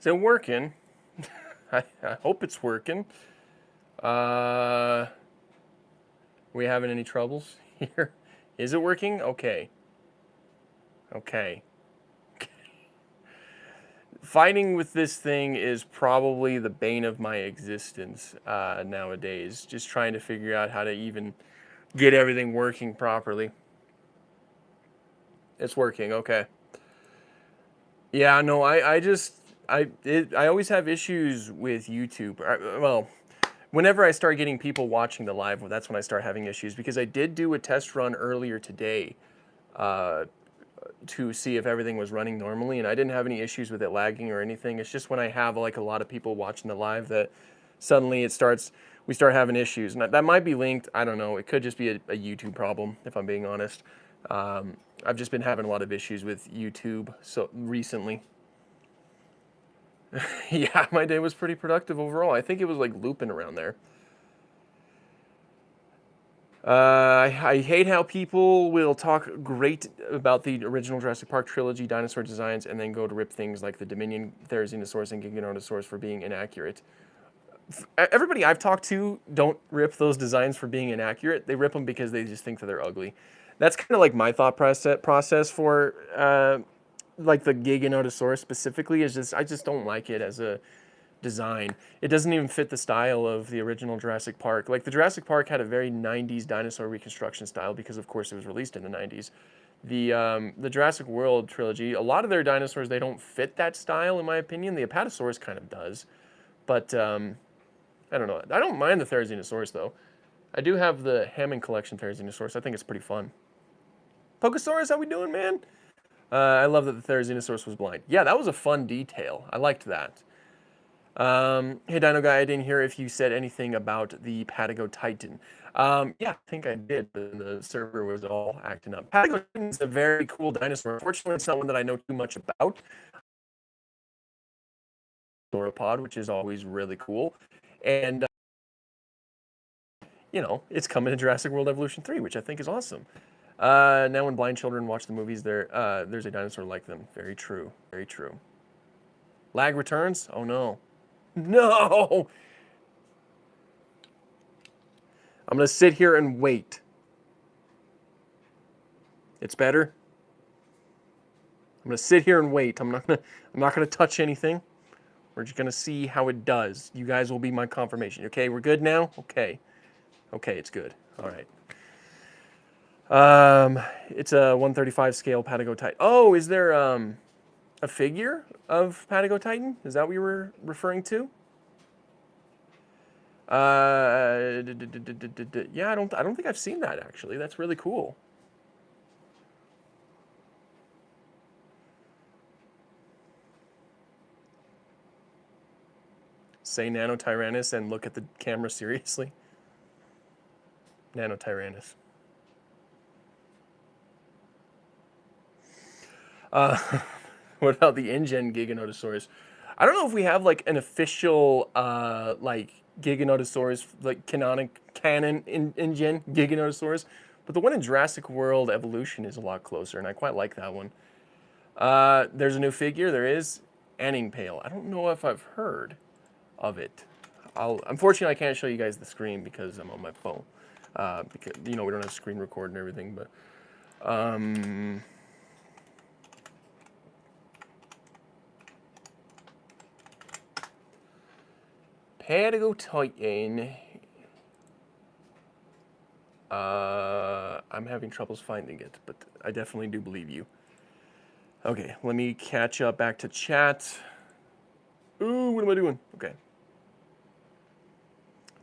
Is it working? I hope it's working. We having any troubles here? Is it working? Okay. Okay. Fighting with this thing is probably the bane of my existence nowadays. Just trying to figure out how to even get everything working properly. It's working, okay. Yeah, no, I always have issues with YouTube. Well, whenever I start getting people watching the live, that's when I start having issues, because I did do a test run earlier today to see if everything was running normally, and I didn't have any issues with it lagging or anything. It's just when I have like a lot of people watching the live that suddenly we start having issues. And that might be linked, I don't know, it could just be a YouTube problem, if I'm being honest. I've just been having a lot of issues with YouTube so recently. Yeah, my day was pretty productive overall. I think it was like looping around there. I hate how people will talk great about the original Jurassic Park trilogy dinosaur designs and then go to rip things like the Dominion Therizinosaurus and Giganotosaurus for being inaccurate. Everybody I've talked to don't rip those designs for being inaccurate. They rip them because they just think that they're ugly. That's kind of like my thought process for like the Giganotosaurus specifically. Is just I just don't like it as a design. It doesn't even fit the style of the original Jurassic Park. Like the Jurassic Park had a very 90s dinosaur reconstruction style because of course it was released in the 90s. The Jurassic World trilogy, a lot of their dinosaurs, they don't fit that style in my opinion. The Apatosaurus kind of does. But I don't know. I don't mind the Therizinosaurus though. I do have the Hammond collection Therizinosaurus. I think it's pretty fun. Pokesaurus, how we doing, man? I love that the Therizinosaurus was blind. Yeah, that was a fun detail. I liked that. Hey, Dino Guy, I didn't hear if you said anything about the Patagotitan. Yeah, I think I did. The server was all acting up. Patagotitan is a very cool dinosaur. Unfortunately, it's not one that I know too much about. Sauropod, which is always really cool. And, you know, it's coming to Jurassic World Evolution 3, which I think is awesome. Now when blind children watch the movies, there's a dinosaur like them. Very true. Very true. Lag returns? Oh, no. No! I'm going to sit here and wait. It's better? I'm going to sit here and wait. I'm not going to touch anything. We're just going to see how it does. You guys will be my confirmation. Okay, we're good now? Okay. Okay, it's good. All right. It's a 135 scale Patagotitan. Oh, is there a figure of Patagotitan? Is that what you were referring to? Yeah, I don't think I've seen that actually. That's really cool. Say Nanotyrannus and look at the camera seriously. Nanotyrannus. What about the InGen Giganotosaurus? I don't know if we have like an official like Giganotosaurus, like canon InGen Giganotosaurus, but the one in Jurassic World Evolution is a lot closer, and I quite like that one. There's a new figure. There is Anningpale. I don't know if I've heard of it. Unfortunately, I can't show you guys the screen because I'm on my phone. Because you know we don't have screen record and everything, but Patagotitan. I'm having troubles finding it, but I definitely do believe you. Okay, let me catch up back to chat. Ooh, what am I doing? Okay.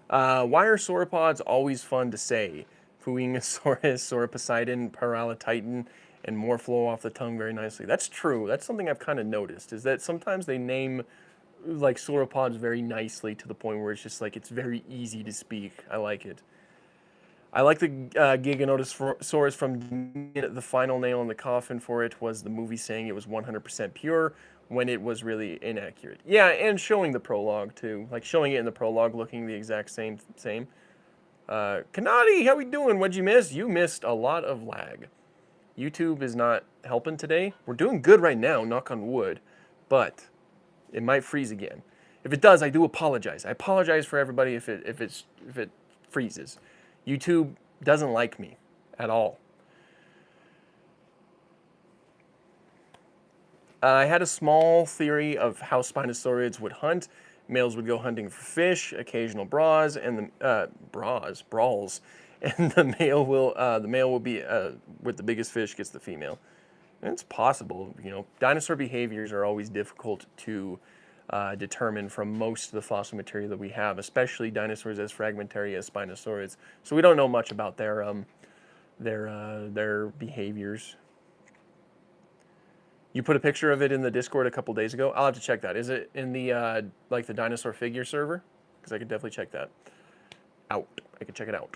Why are sauropods always fun to say? Fuingosaurus, Sauroposeidon, Paralotitan, and more flow off the tongue very nicely. That's true. That's something I've kind of noticed, is that sometimes they name like sauropods very nicely to the point where it's just like it's very easy to speak. I like it. I like the Giganotosaurus from the final nail in the coffin for it was the movie saying it was 100% pure when it was really inaccurate. Yeah, and showing the prologue too, like showing it in the prologue looking the exact same. Kanadi, how we doing? What'd you miss? You missed a lot of lag. YouTube is not helping today. We're doing good right now, knock on wood, but It might freeze again. If it does, I do apologize. I apologize for everybody if it freezes. YouTube doesn't like me at all. I had a small theory of how Spinosaurids would hunt. Males would go hunting for fish, occasional brawls, and the brawls, and the male will be with the biggest fish gets the female. And it's possible, you know. Dinosaur behaviors are always difficult to determine from most of the fossil material that we have, especially dinosaurs as fragmentary as Spinosaurids. So we don't know much about their behaviors. You put a picture of it in the Discord a couple days ago. I'll have to check that. Is it in the like the dinosaur figure server? Because I could definitely check that out. I could check it out.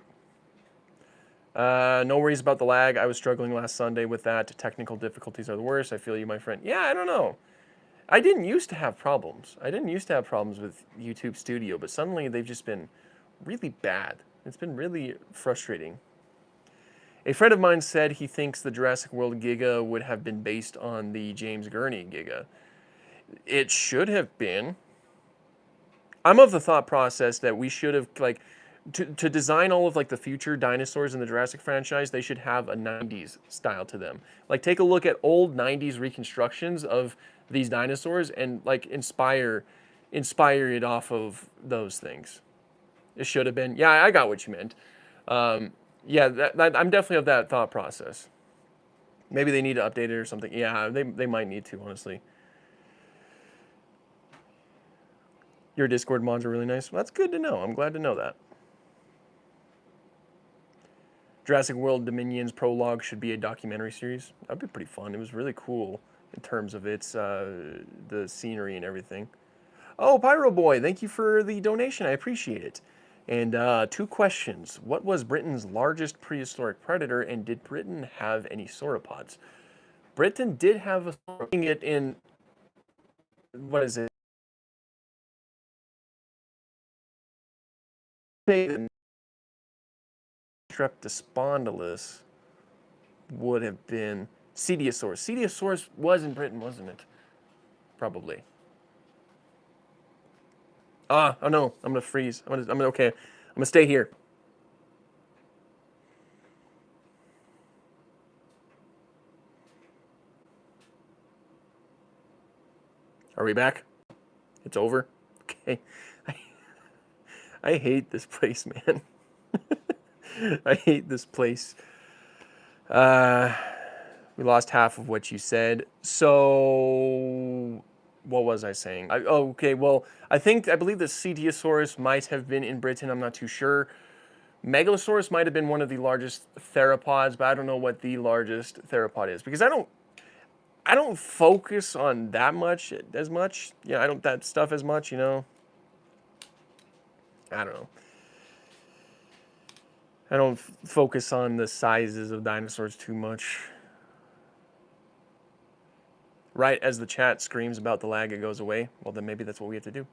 No worries about the lag. I was struggling last Sunday with that. Technical difficulties are the worst. I feel you, my friend. Yeah, I don't know. I didn't used to have problems. I didn't used to have problems with YouTube Studio, but suddenly they've just been really bad. It's been really frustrating. A friend of mine said he thinks the Jurassic World Giga would have been based on the James Gurney Giga. It should have been. I'm of the thought process that we should have, like, to design all of like the future dinosaurs in the Jurassic franchise, they should have a 90s style to them. Like, take a look at old 90s reconstructions of these dinosaurs and like inspire it off of those things. It should have been. Yeah, I got what you meant. Yeah, I'm definitely of that thought process. Maybe they need to update it or something. Yeah, they might need to, honestly. Your Discord mods are really nice. Well, that's good to know. I'm glad to know that. Jurassic World Dominion's prologue should be a documentary series. That'd be pretty fun. It was really cool in terms of its the scenery and everything. Oh, Pyro Boy, thank you for the donation. I appreciate it. And 2 questions. What was Britain's largest prehistoric predator, and did Britain have any sauropods? Britain did have a it in, what is it? Streptospondylus would have been Cedosaurus. Cedosaurus was in Britain, wasn't it? Probably. Oh no, I'm gonna freeze. Okay. I'm gonna stay here. Are we back? It's over? Okay. I hate this place, man. I hate this place. We lost half of what you said. So, what was I saying? Okay, well, I believe the Cedosaurus might have been in Britain. I'm not too sure. Megalosaurus might have been one of the largest theropods, but I don't know what the largest theropod is, because I don't focus on that much as much. Yeah, I don't that stuff as much, you know. I don't know. I don't focus on the sizes of dinosaurs too much. Right as the chat screams about the lag, it goes away. Well, then maybe that's what we have to do.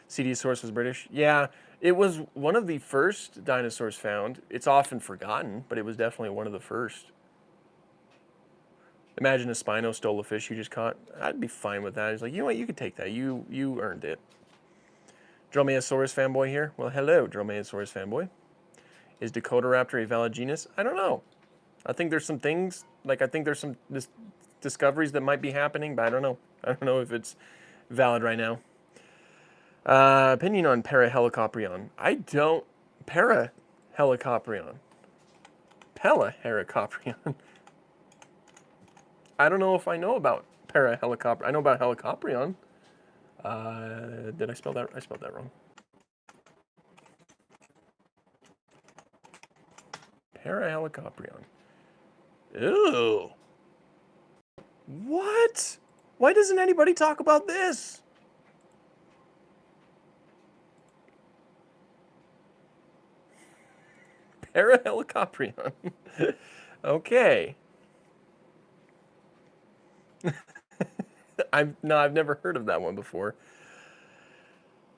Cedosaurus was British. Yeah, it was one of the first dinosaurs found. It's often forgotten, but it was definitely one of the first. Imagine a Spino stole a fish you just caught. I'd be fine with that. He's like, you know what, you could take that. You earned it. Dromaeosaurus fanboy here. Well, hello, Dromaeosaurus fanboy. Is Dakotaraptor a valid genus? I don't know. I think there's some things, like I think there's some discoveries that might be happening, but I don't know. I don't know if it's valid right now. Opinion on Parahelicoprion. I don't... Parahelicoprion. Pelahelicoprion. I don't know if I know about Parahelicoprion. I know about Helicoprion. Did I spell that? I spelled that wrong. Parahelicoprion. Ew. What? Why doesn't anybody talk about this? Parahelicoprion. Okay. I've never heard of that one before.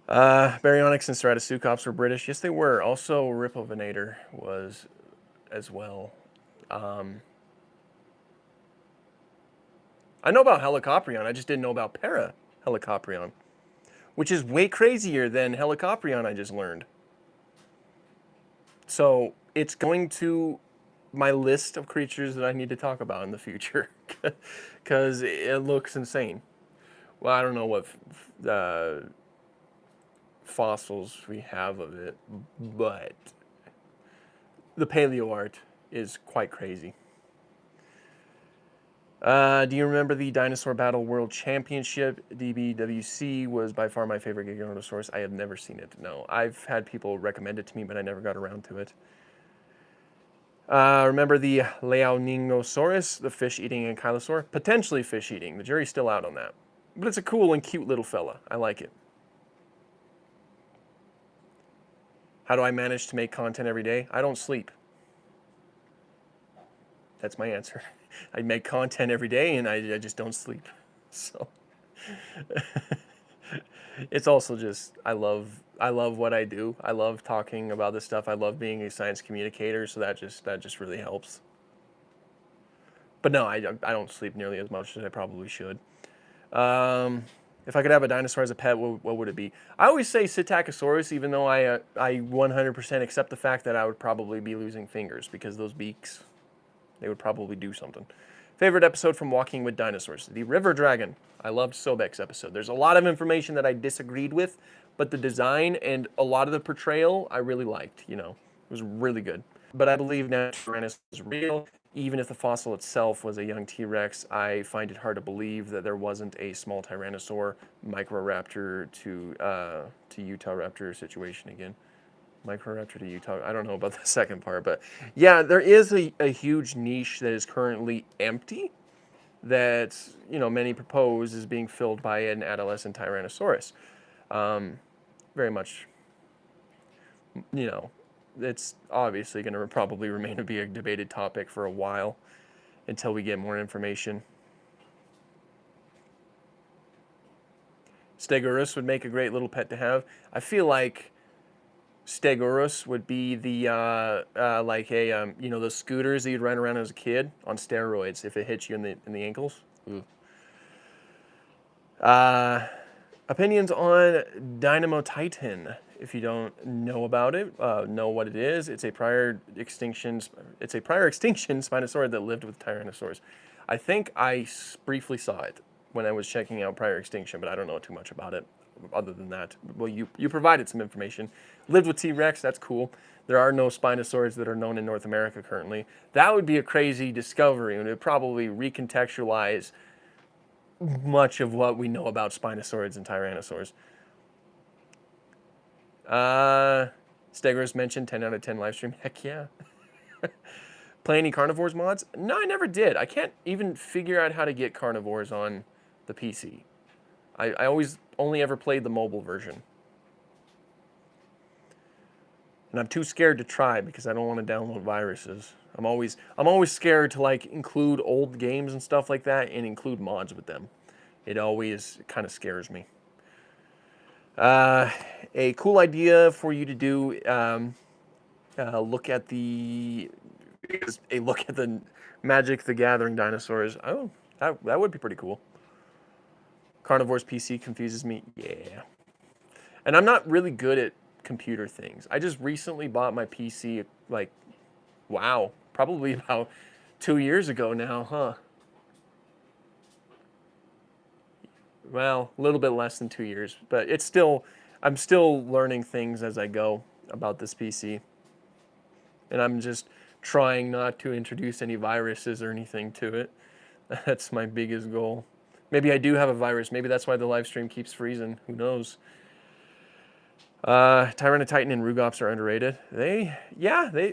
Baryonyx and Stratosucops were British. Yes, they were. Also, Rhipovinator was as well. I know about Helicoprion. I just didn't know about Parahelicoprion. which is way crazier than Helicoprion I just learned. So it's going to my list of creatures that I need to talk about in the future because it looks insane. Well, I don't know what fossils we have of it, but the paleo-art is quite crazy. Do you remember the Dinosaur Battle World Championship? DBWC was by far my favorite Giganotosaurus. I have never seen it. No, I've had people recommend it to me, but I never got around to it. Remember the Leoninosaurus, the fish-eating ankylosaur? Potentially fish-eating. The jury's still out on that. But it's a cool and cute little fella. I like it. How do I manage to make content every day? I don't sleep. That's my answer. I make content every day and I just don't sleep. So it's also just I love what I do. I love talking about this stuff. I love being a science communicator, so that just really helps. But no, I don't sleep nearly as much as I probably should. If I could have a dinosaur as a pet, what would it be? I always say Psittacosaurus, even though I 100% accept the fact that I would probably be losing fingers because those beaks, they would probably do something. Favorite episode from Walking with Dinosaurs? The River Dragon. I loved Sobek's episode. There's a lot of information that I disagreed with, but the design and a lot of the portrayal I really liked, you know. It was really good. But I believe now Tyrannosaurus is real. Even if the fossil itself was a young T-Rex, I find it hard to believe that there wasn't a small Tyrannosaur, Microraptor to Utah Raptor situation again. Microraptor to Utah. I don't know about the second part, but yeah, there is a huge niche that is currently empty that, you know, many propose is being filled by an adolescent Tyrannosaurus. Very much, you know, it's obviously going to probably remain to be a debated topic for a while until we get more information. Stegosaurus would make a great little pet to have. I feel like Stegosaurus would be the like a you know, those scooters that you'd ride around as a kid on steroids if it hits you in the ankles. Opinions on Dynamo Titan. If you don't know about it, know what it is. It's a prior extinction Spinosaurid that lived with Tyrannosaurus. I think I briefly saw it when I was checking out prior extinction, but I don't know too much about it other than that. Well, you provided some information. Lived with T-Rex, that's cool. There are no Spinosaurids that are known in North America currently. That would be a crazy discovery, and it would probably recontextualize much of what we know about Spinosaurids and Tyrannosaurs. Stegosaurus mentioned 10 out of 10 live stream. Heck yeah. Play any carnivores mods? No, I never did. I can't even figure out how to get carnivores on the PC. I always only ever played the mobile version. And I'm too scared to try because I don't want to download viruses. I'm always scared to like include old games and stuff like that and include mods with them. It always kind of scares me. A cool idea for you to do, look at the Magic the Gathering dinosaurs. Oh, that would be pretty cool. Carnivores PC confuses me. Yeah. And I'm not really good at computer things. I just recently bought my PC, like, wow, probably about 2 years ago now, huh? Well, a little bit less than 2 years, but it's still, I'm still learning things as I go about this PC. And I'm just trying not to introduce any viruses or anything to it. That's my biggest goal. Maybe I do have a virus. Maybe that's why the live stream keeps freezing. Who knows? Tyrannotitan and Rugops are underrated. They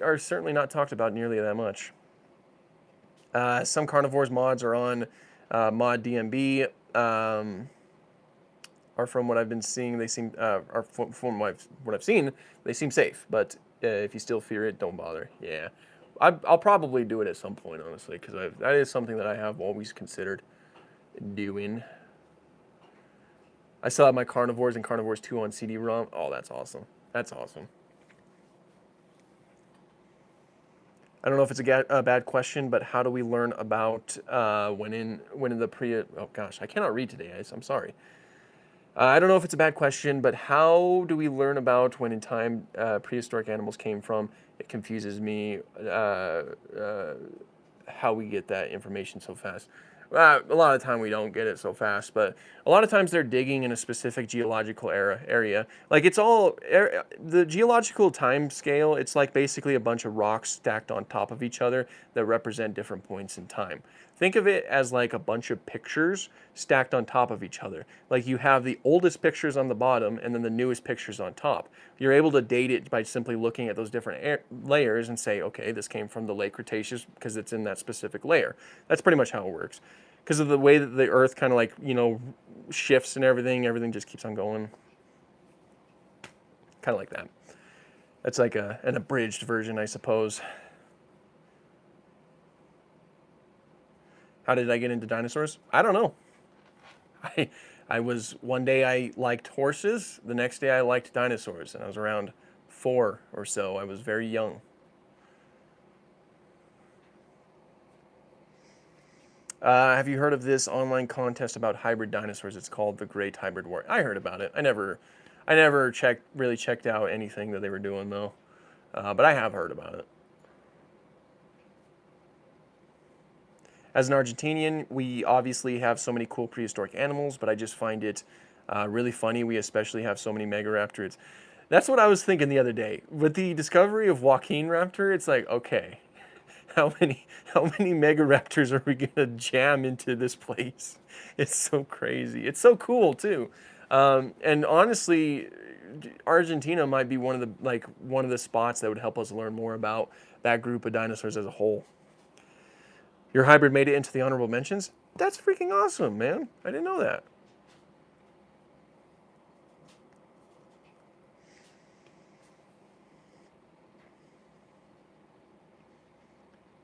are certainly not talked about nearly that much. Some carnivores mods are on mod DMB. Or from what I've been seeing, they seem, or from what I've seen, they seem safe. But if you still fear it, don't bother. Yeah, I'll probably do it at some point, honestly, because that is something that I have always considered doing. I still have my Carnivores and Carnivores 2 on CD-ROM. Oh, that's awesome. That's awesome. I don't know if it's a bad question, but how do we learn about when in the pre? Oh gosh, I cannot read today, guys. I'm sorry. I don't know if it's a bad question, but how do we learn about when in time prehistoric animals came from? It confuses me how we get that information so fast. A lot of the time we don't get it so fast, but a lot of times they're digging in a specific geological area. Like it's all the geological time scale. It's like basically a bunch of rocks stacked on top of each other that represent different points in time. Think of it as like a bunch of pictures stacked on top of each other. Like you have the oldest pictures on the bottom and then the newest pictures on top. You're able to date it by simply looking at those different layers and say, okay, this came from the late Cretaceous because it's in that specific layer. That's pretty much how it works. Because of the way that the Earth kind of like, shifts and everything just keeps on going. Kind of like that. That's like an abridged version, I suppose. How did I get into dinosaurs? I don't know. One day I liked horses, the next day I liked dinosaurs, and I was around 4 or so. I was very young. Have you heard of this online contest about hybrid dinosaurs? It's called the Great Hybrid War. I heard about it. I never really checked out anything that they were doing though, but I have heard about it. As an Argentinian, we obviously have so many cool prehistoric animals, but I just find it really funny. We especially have so many megaraptors. That's what I was thinking the other day. With the discovery of Joaquin Raptor, it's like, okay, how many megaraptors are we gonna jam into this place? It's so crazy. It's so cool too. And honestly, Argentina might be one of the spots that would help us learn more about that group of dinosaurs as a whole. Your hybrid made it into the honorable mentions? That's freaking awesome, man. I didn't know that.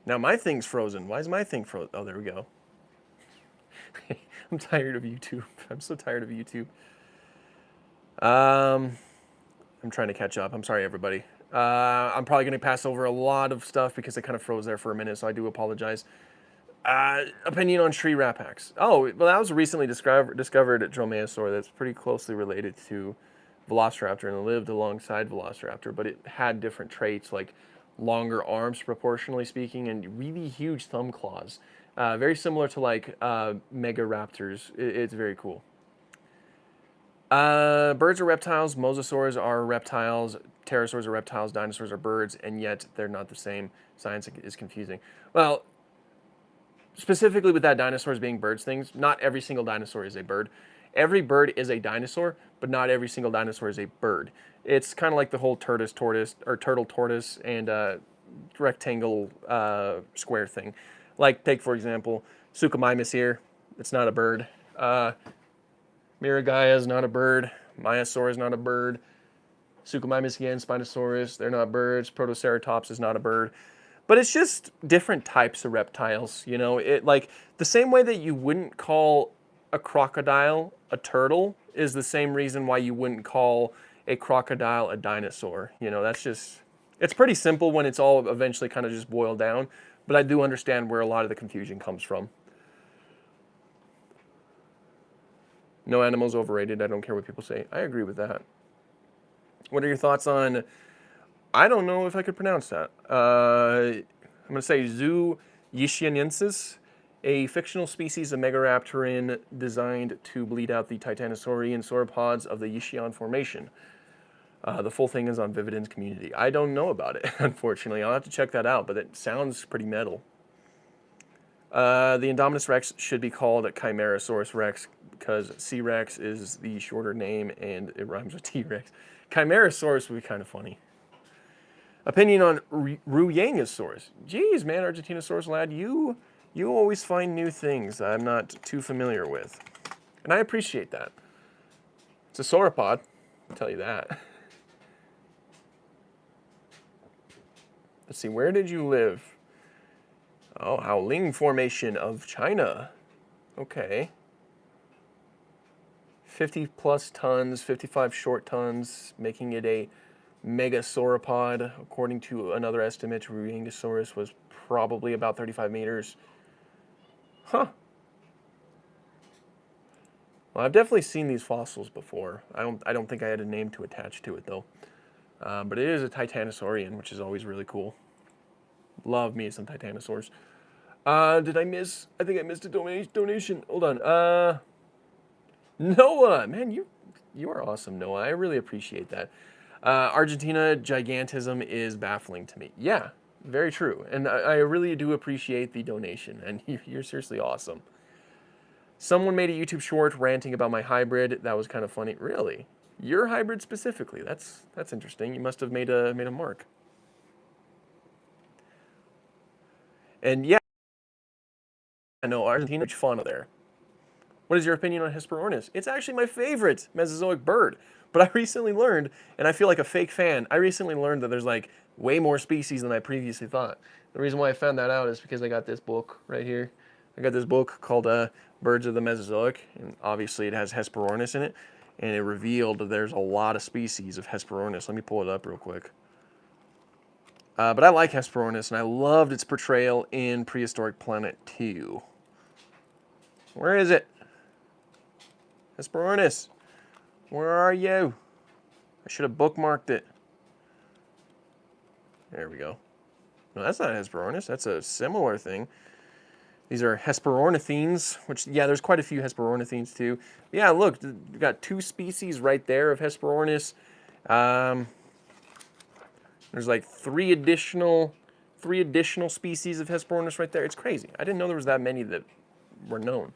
Now my thing's frozen. Why is my thing frozen? Oh, there we go. I'm tired of YouTube. I'm so tired of YouTube. I'm trying to catch up. I'm sorry, everybody. I'm probably going to pass over a lot of stuff because it kind of froze there for a minute, so I do apologize. Opinion on tree rapax. Oh, well, that was recently discovered at Dromaeosaur. That's pretty closely related to Velociraptor and lived alongside Velociraptor, but it had different traits like longer arms proportionally speaking and really huge thumb claws. Very similar to like megaraptors. It's very cool. Birds are reptiles, mosasaurs are reptiles, pterosaurs are reptiles, dinosaurs are birds, and yet they're not the same. Science is confusing. Well, specifically with that dinosaurs being birds things, not every single dinosaur is a bird. Every bird is a dinosaur, but not every single dinosaur is a bird. It's kind of like the whole turtle tortoise and rectangle square thing. Like take for example, Suchomimus here. It's not a bird. Miragaia is not a bird. Maiasaur is not a bird. Suchomimus again, Spinosaurus, they're not birds. Protoceratops is not a bird. But it's just different types of reptiles, It like the same way that you wouldn't call a crocodile a turtle is the same reason why you wouldn't call a crocodile a dinosaur. That's just, it's pretty simple when it's all eventually kind of just boiled down, but I do understand where a lot of the confusion comes from. No animal's overrated. I don't care what people say. I agree with that. What are your thoughts on, I don't know if I could pronounce that. I'm going to say Zoo yishianensis, a fictional species of megaraptoran designed to bleed out the titanosaurian sauropods of the Yixian Formation. The full thing is on Vividin's community. I don't know about it, unfortunately. I'll have to check that out, but it sounds pretty metal. The Indominus Rex should be called Chimerasaurus Rex because C-Rex is the shorter name and it rhymes with T-Rex. Chimerasaurus would be kind of funny. Opinion on Ruyangosaurus. Jeez, man, Argentinosaurus lad, you always find new things that I'm not too familiar with. And I appreciate that. It's a sauropod, I'll tell you that. Let's see, where did you live? Oh, Haoling Formation of China. Okay. 50 plus tons, 55 short tons, making it a megasauropod. According to another estimate, Ruyangosaurus was probably about 35 meters. Huh. Well, I've definitely seen these fossils before. I don't think I had a name to attach to it though. But it is a Titanosaurian, which is always really cool. Love me some Titanosaurs. Did I miss? I think I missed a donation. Hold on. Noah, man, you are awesome, Noah. I really appreciate that. Argentina gigantism is baffling to me. Yeah, very true. And I really do appreciate the donation, and you're seriously awesome. Someone made a YouTube short ranting about my hybrid. That was kind of funny. Really? Your hybrid specifically? That's interesting. You must have made a mark. And yeah, I know Argentina, huge fauna there. What is your opinion on Hesperornis? It's actually my favorite Mesozoic bird. But I recently learned, and I feel like a fake fan, I recently learned that there's like way more species than I previously thought. The reason why I found that out is because I got this book right here. I got this book called Birds of the Mesozoic, and obviously it has Hesperornis in it, and it revealed that there's a lot of species of Hesperornis. Let me pull it up real quick. But I like Hesperornis, and I loved its portrayal in Prehistoric Planet 2. Where is it? Hesperornis, where are you? I should have bookmarked it. There we go. No, that's not Hesperornis. That's a similar thing. These are Hesperornithines, which, yeah, there's quite a few Hesperornithines too. Yeah, look, we've got 2 species right there of Hesperornis. There's like 3 additional species of Hesperornis right there. It's crazy. I didn't know there was that many that were known.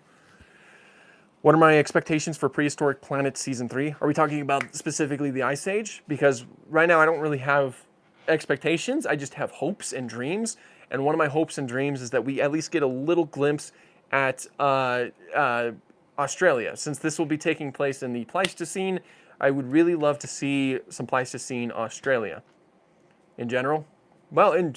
What are my expectations for Prehistoric Planet Season 3? Are we talking about specifically the Ice Age? Because right now I don't really have expectations. I just have hopes and dreams. And one of my hopes and dreams is that we at least get a little glimpse at Australia. Since this will be taking place in the Pleistocene, I would really love to see some Pleistocene Australia. In general? Well,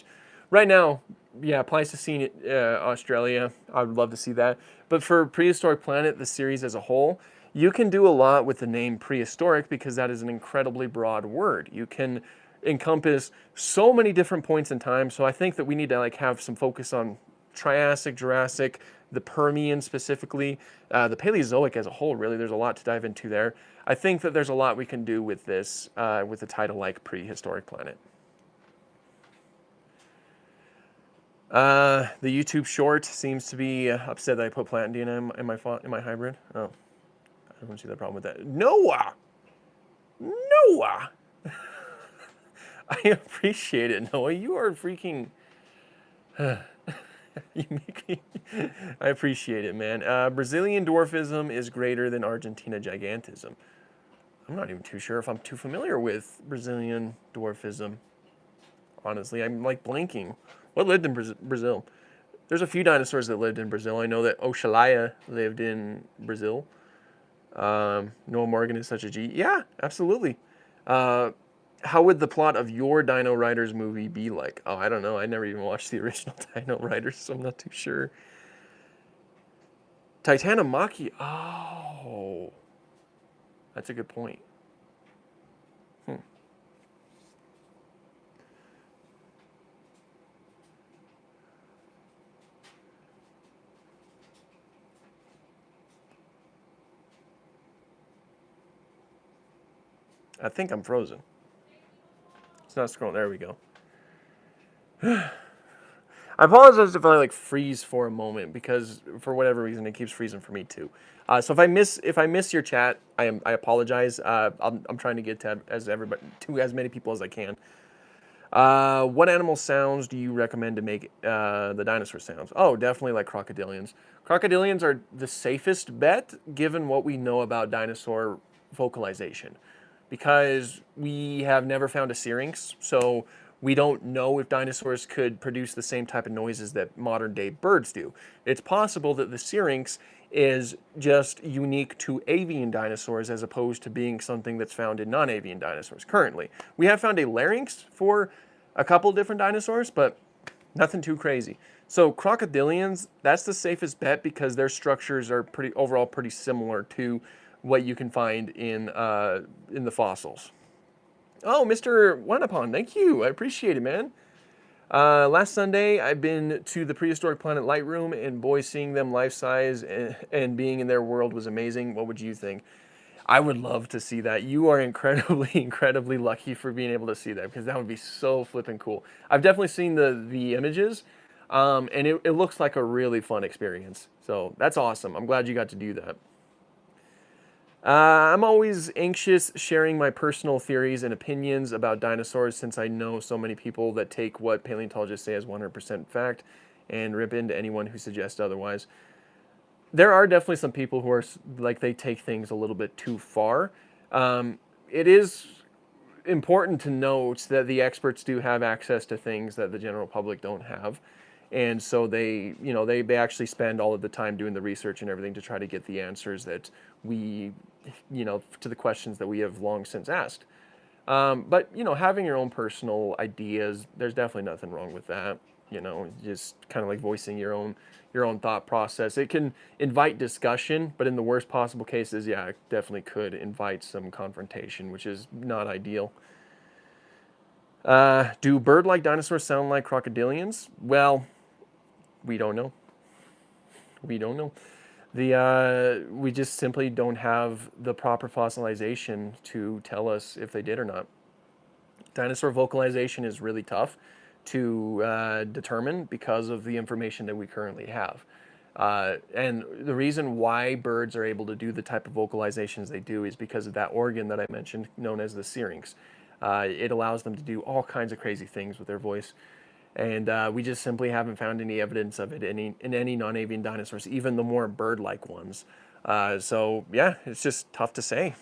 right now, yeah, Pleistocene Australia, I would love to see that. But for Prehistoric Planet, the series as a whole, you can do a lot with the name prehistoric because that is an incredibly broad word. You can encompass so many different points in time. So I think that we need to like have some focus on Triassic, Jurassic, the Permian specifically, the Paleozoic as a whole. Really, there's a lot to dive into there. I think that there's a lot we can do with this, with a title like Prehistoric Planet. The YouTube short seems to be upset that I put plant DNA in my hybrid. Oh, I don't see that problem with that. Noah! Noah! I appreciate it, Noah. You are freaking... you make me... I appreciate it, man. Brazilian dwarfism is greater than Argentina gigantism. I'm not even too sure if I'm too familiar with Brazilian dwarfism. Honestly, I'm like blanking. What lived in Brazil? There's a few dinosaurs that lived in Brazil. I know that Oxalaia lived in Brazil. Noah Morgan is such a G. Yeah, absolutely. How would the plot of your Dino Riders movie be like? Oh, I don't know. I never even watched the original Dino Riders, so I'm not too sure. Titanomachy. Oh, that's a good point. I think I'm frozen. It's not scrolling. There we go. I apologize if I like freeze for a moment because for whatever reason it keeps freezing for me too. So if I miss your chat, I apologize. I'm trying to get to as many people as I can. What animal sounds do you recommend to make the dinosaur sounds? Oh, definitely like crocodilians. Crocodilians are the safest bet given what we know about dinosaur vocalization. Because we have never found a syrinx, so we don't know if dinosaurs could produce the same type of noises that modern day birds do. It's possible that the syrinx is just unique to avian dinosaurs as opposed to being something that's found in non-avian dinosaurs currently. We have found a larynx for a couple different dinosaurs, but nothing too crazy. So crocodilians, that's the safest bet because their structures are overall pretty similar to what you can find in the fossils. Oh, Mr. Wanapon, thank you. I appreciate it, man. Last Sunday, I've been to the prehistoric planet Lightroom, and boy, seeing them life size and being in their world was amazing. What would you think? I would love to see that. You are incredibly, incredibly lucky for being able to see that, because that would be so flippin' cool. I've definitely seen the images, and it looks like a really fun experience. So that's awesome. I'm glad you got to do that. I'm always anxious sharing my personal theories and opinions about dinosaurs, since I know so many people that take what paleontologists say as 100% fact and rip into anyone who suggests otherwise. There are definitely some people who are like, they take things a little bit too far. It is important to note that the experts do have access to things that the general public don't have. And so they, they actually spend all of the time doing the research and everything to try to get the answers that we, to the questions that we have long since asked. But, having your own personal ideas, there's definitely nothing wrong with that. Just kind of like voicing your own thought process. It can invite discussion, but in the worst possible cases, yeah, it definitely could invite some confrontation, which is not ideal. Do bird-like dinosaurs sound like crocodilians? Well, we don't know. We don't know. We just simply don't have the proper fossilization to tell us if they did or not. Dinosaur vocalization is really tough to determine because of the information that we currently have. And the reason why birds are able to do the type of vocalizations they do is because of that organ that I mentioned, known as the syrinx. It allows them to do all kinds of crazy things with their voice. And we just simply haven't found any evidence of it in any non-avian dinosaurs, even the more bird-like ones. So yeah, it's just tough to say.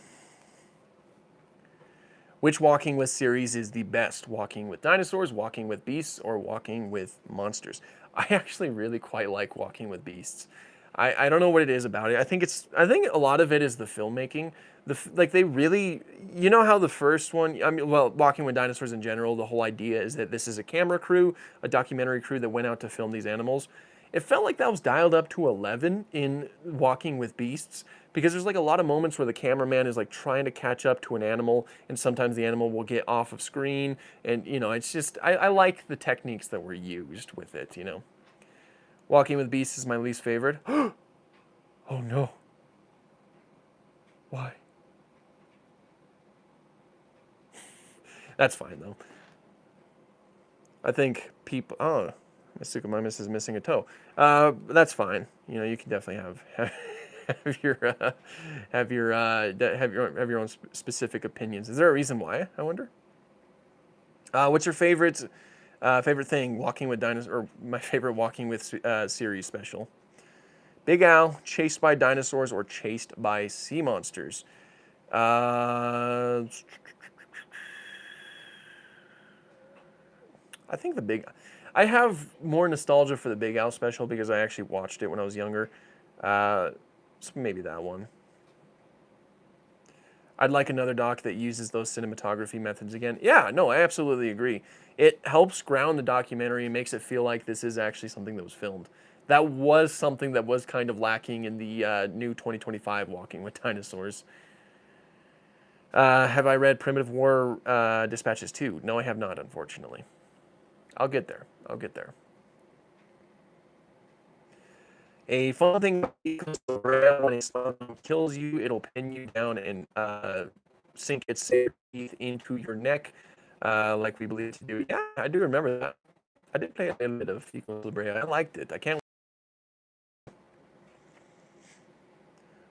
Which Walking With series is the best? Walking with Dinosaurs, Walking with Beasts, or Walking with Monsters? I actually really quite like Walking with Beasts. I don't know what it is about it. I think a lot of it is the filmmaking. Like, they really, how the first one, I mean, well, Walking with Dinosaurs in general, the whole idea is that this is a camera crew, a documentary crew that went out to film these animals. It felt like that was dialed up to 11 in Walking with Beasts, because there's like a lot of moments where the cameraman is like trying to catch up to an animal, and sometimes the animal will get off of screen, and it's just, I like the techniques that were used with it. Walking with Beasts is my least favorite. Oh no. Why? That's fine though. I think people. Oh, Miss Suchomimus is missing a toe. That's fine. You can definitely have your own specific opinions. Is there a reason why? I wonder. What's your favorite thing? Walking with Dinosaurs, or my favorite Walking with series special? Big Al, chased by dinosaurs or chased by sea monsters? I think I have more nostalgia for the Big Al special because I actually watched it when I was younger. So maybe that one. I'd like another doc that uses those cinematography methods again. Yeah, no, I absolutely agree. It helps ground the documentary and makes it feel like this is actually something that was filmed. That was something that was kind of lacking in the new 2025 Walking with Dinosaurs. Have I read Primitive War Dispatches 2? No, I have not, unfortunately. I'll get there. A fun thing when a slug kills you, it'll pin you down and sink its teeth into your neck, like we believe to do. Yeah, I do remember that. I did play a little bit of Fecal Brea. I liked it. I can't.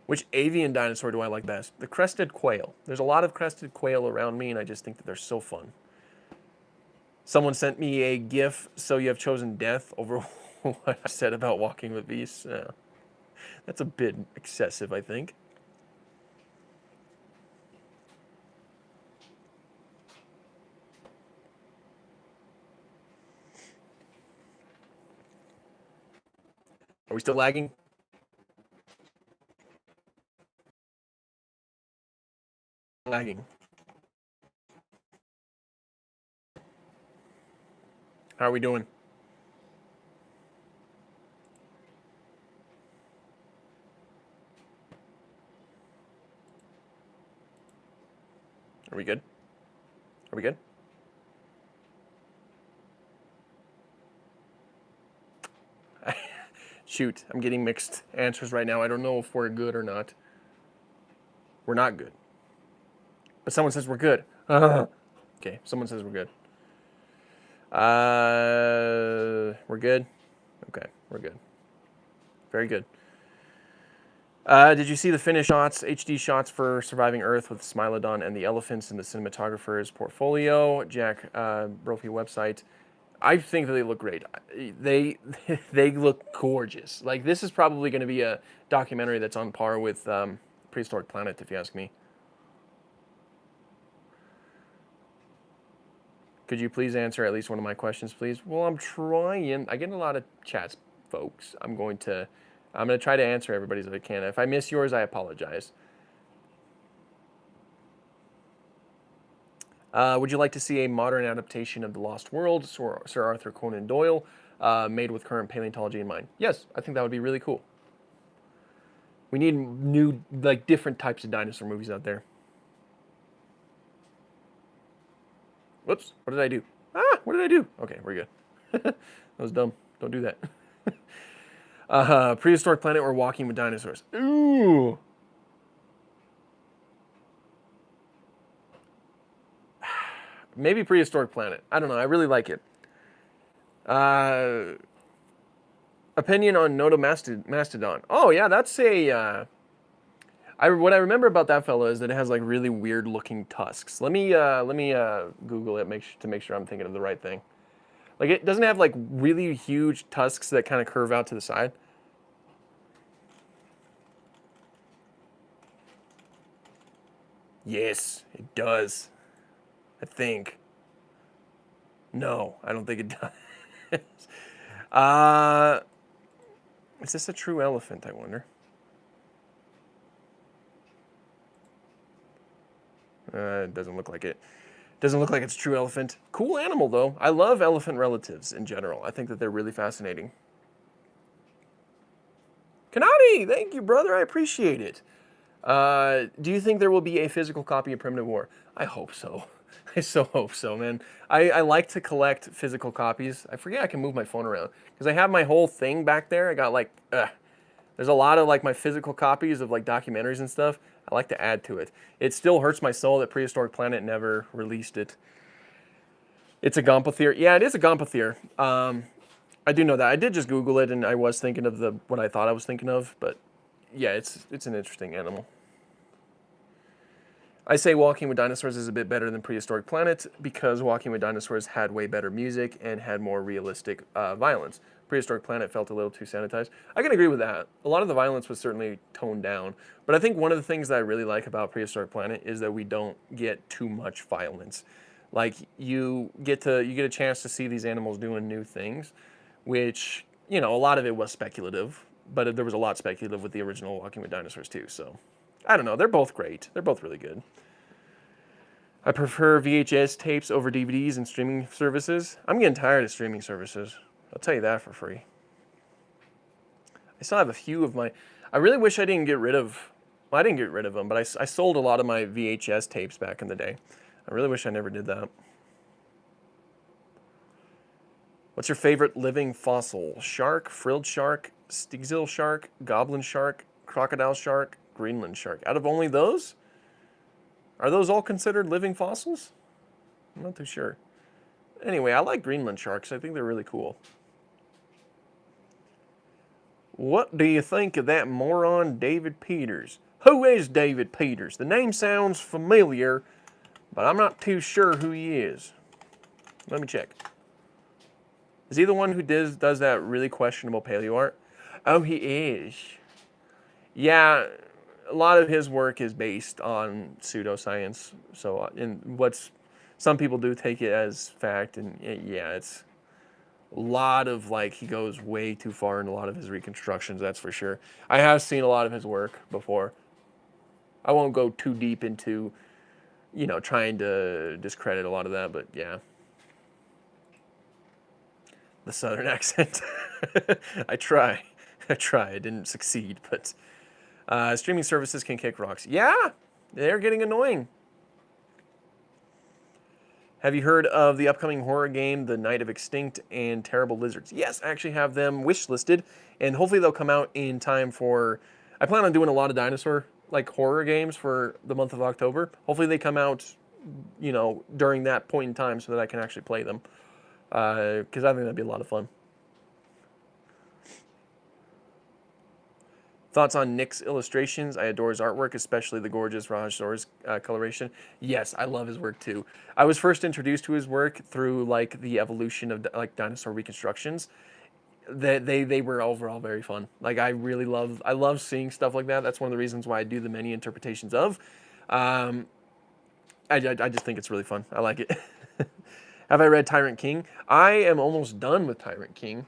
Which avian dinosaur do I like best? The crested quail. There's a lot of crested quail around me, and I just think that they're so fun. Someone sent me a GIF, so you have chosen death over what I said about Walking with Beasts. That's a bit excessive, I think. Are we still lagging? Lagging. How are we doing? Are we good? Are we good? Shoot, I'm getting mixed answers right now. I don't know if we're good or not. We're not good. But someone says we're good. Okay, someone says we're good. We're good? Okay, we're good. Very good. Did you see the finished shots, HD shots for Surviving Earth with Smilodon and the elephants in the cinematographer's portfolio? Jack Brophy website. I think that they look great. They look gorgeous. Like, this is probably going to be a documentary that's on par with Prehistoric Planet, if you ask me. Could you please answer at least one of my questions, please? Well, I'm trying. I get a lot of chats, folks. I'm going to try to answer everybody's if I can. If I miss yours, I apologize. Would you like to see a modern adaptation of The Lost World, Sir Arthur Conan Doyle, made with current paleontology in mind? Yes, I think that would be really cool. We need new, like, different types of dinosaur movies out there. Whoops, what did I do? What did I do? Okay, we're good. That was dumb. Don't do that. Prehistoric Planet or Walking with Dinosaurs? Ooh. Maybe Prehistoric Planet. I don't know. I really like it. Opinion on Notomastodon. Oh, yeah, that's a... what I remember about that fellow is that it has like really weird looking tusks. Let me Google it to make sure I'm thinking of the right thing. Like, it doesn't have like really huge tusks that kind of curve out to the side. Yes, it does. I think. No, I don't think it does. Is this a true elephant, I wonder? It doesn't look like it. Doesn't look like it's a true elephant. Cool animal, though. I love elephant relatives in general. I think that they're really fascinating. Kanadi, thank you, brother. I appreciate it. Do you think there will be a physical copy of Primitive War? I hope so. I so hope so, man. I like to collect physical copies. I forget I can move my phone around because I have my whole thing back there. I got like, there's a lot of like my physical copies of like documentaries and stuff. I like to add to it. It still hurts my soul that Prehistoric Planet never released it. It's a Gomphotherium. Yeah, it is a Gomphotherium. I do know that. I did just Google it, and I was thinking of what I thought I was thinking of, but yeah, it's an interesting animal. I say Walking with Dinosaurs is a bit better than Prehistoric Planet because Walking with Dinosaurs had way better music and had more realistic violence. Prehistoric Planet felt a little too sanitized. I can agree with that. A lot of the violence was certainly toned down, but I think one of the things that I really like about Prehistoric Planet is that we don't get too much violence. Like, you get a chance to see these animals doing new things, which, you know, a lot of it was speculative, but there was a lot speculative with the original Walking with Dinosaurs too, so I don't know. They're both great. They're both really good. I prefer VHS tapes over DVDs and streaming services. I'm getting tired of streaming services. I'll tell you that for free. I still have a few of my... I really wish I didn't get rid of... Well, I didn't get rid of them, but I sold a lot of my VHS tapes back in the day. I really wish I never did that. What's your favorite living fossil? Shark, frilled shark, Styxel shark, goblin shark, crocodile shark, Greenland shark. Out of only those? Are those all considered living fossils? I'm not too sure. Anyway, I like Greenland sharks. I think they're really cool. What do you think of that moron David Peters? Who is David Peters? The name sounds familiar, but I'm not too sure who he is. Let me check. Is he the one who does that really questionable paleo-art? Oh, he is. Yeah, a lot of his work is based on pseudoscience. So, some people do take it as fact, and yeah, it's a lot of, like, he goes way too far in a lot of his reconstructions, that's for sure. I have seen a lot of his work before. I won't go too deep into, you know, trying to discredit a lot of that, but yeah. The southern accent. I try. I didn't succeed, but streaming services can kick rocks. Yeah, they're getting annoying. Have you heard of the upcoming horror game, The Night of Extinct and Terrible Lizards? Yes, I actually have them wish listed, and hopefully they'll come out in time for... I plan on doing a lot of dinosaur like horror games for the month of October. Hopefully they come out, you know, during that point in time so that I can actually play them, because I think that'd be a lot of fun. Thoughts on Nick's illustrations? I adore his artwork, especially the gorgeous Rajasaurus coloration. Yes, I love his work too. I was first introduced to his work through like the evolution of like dinosaur reconstructions. They were overall very fun. Like I love seeing stuff like that. That's one of the reasons why I do the many interpretations of. I just think it's really fun. I like it. Have I read Tyrant King? I am almost done with Tyrant King.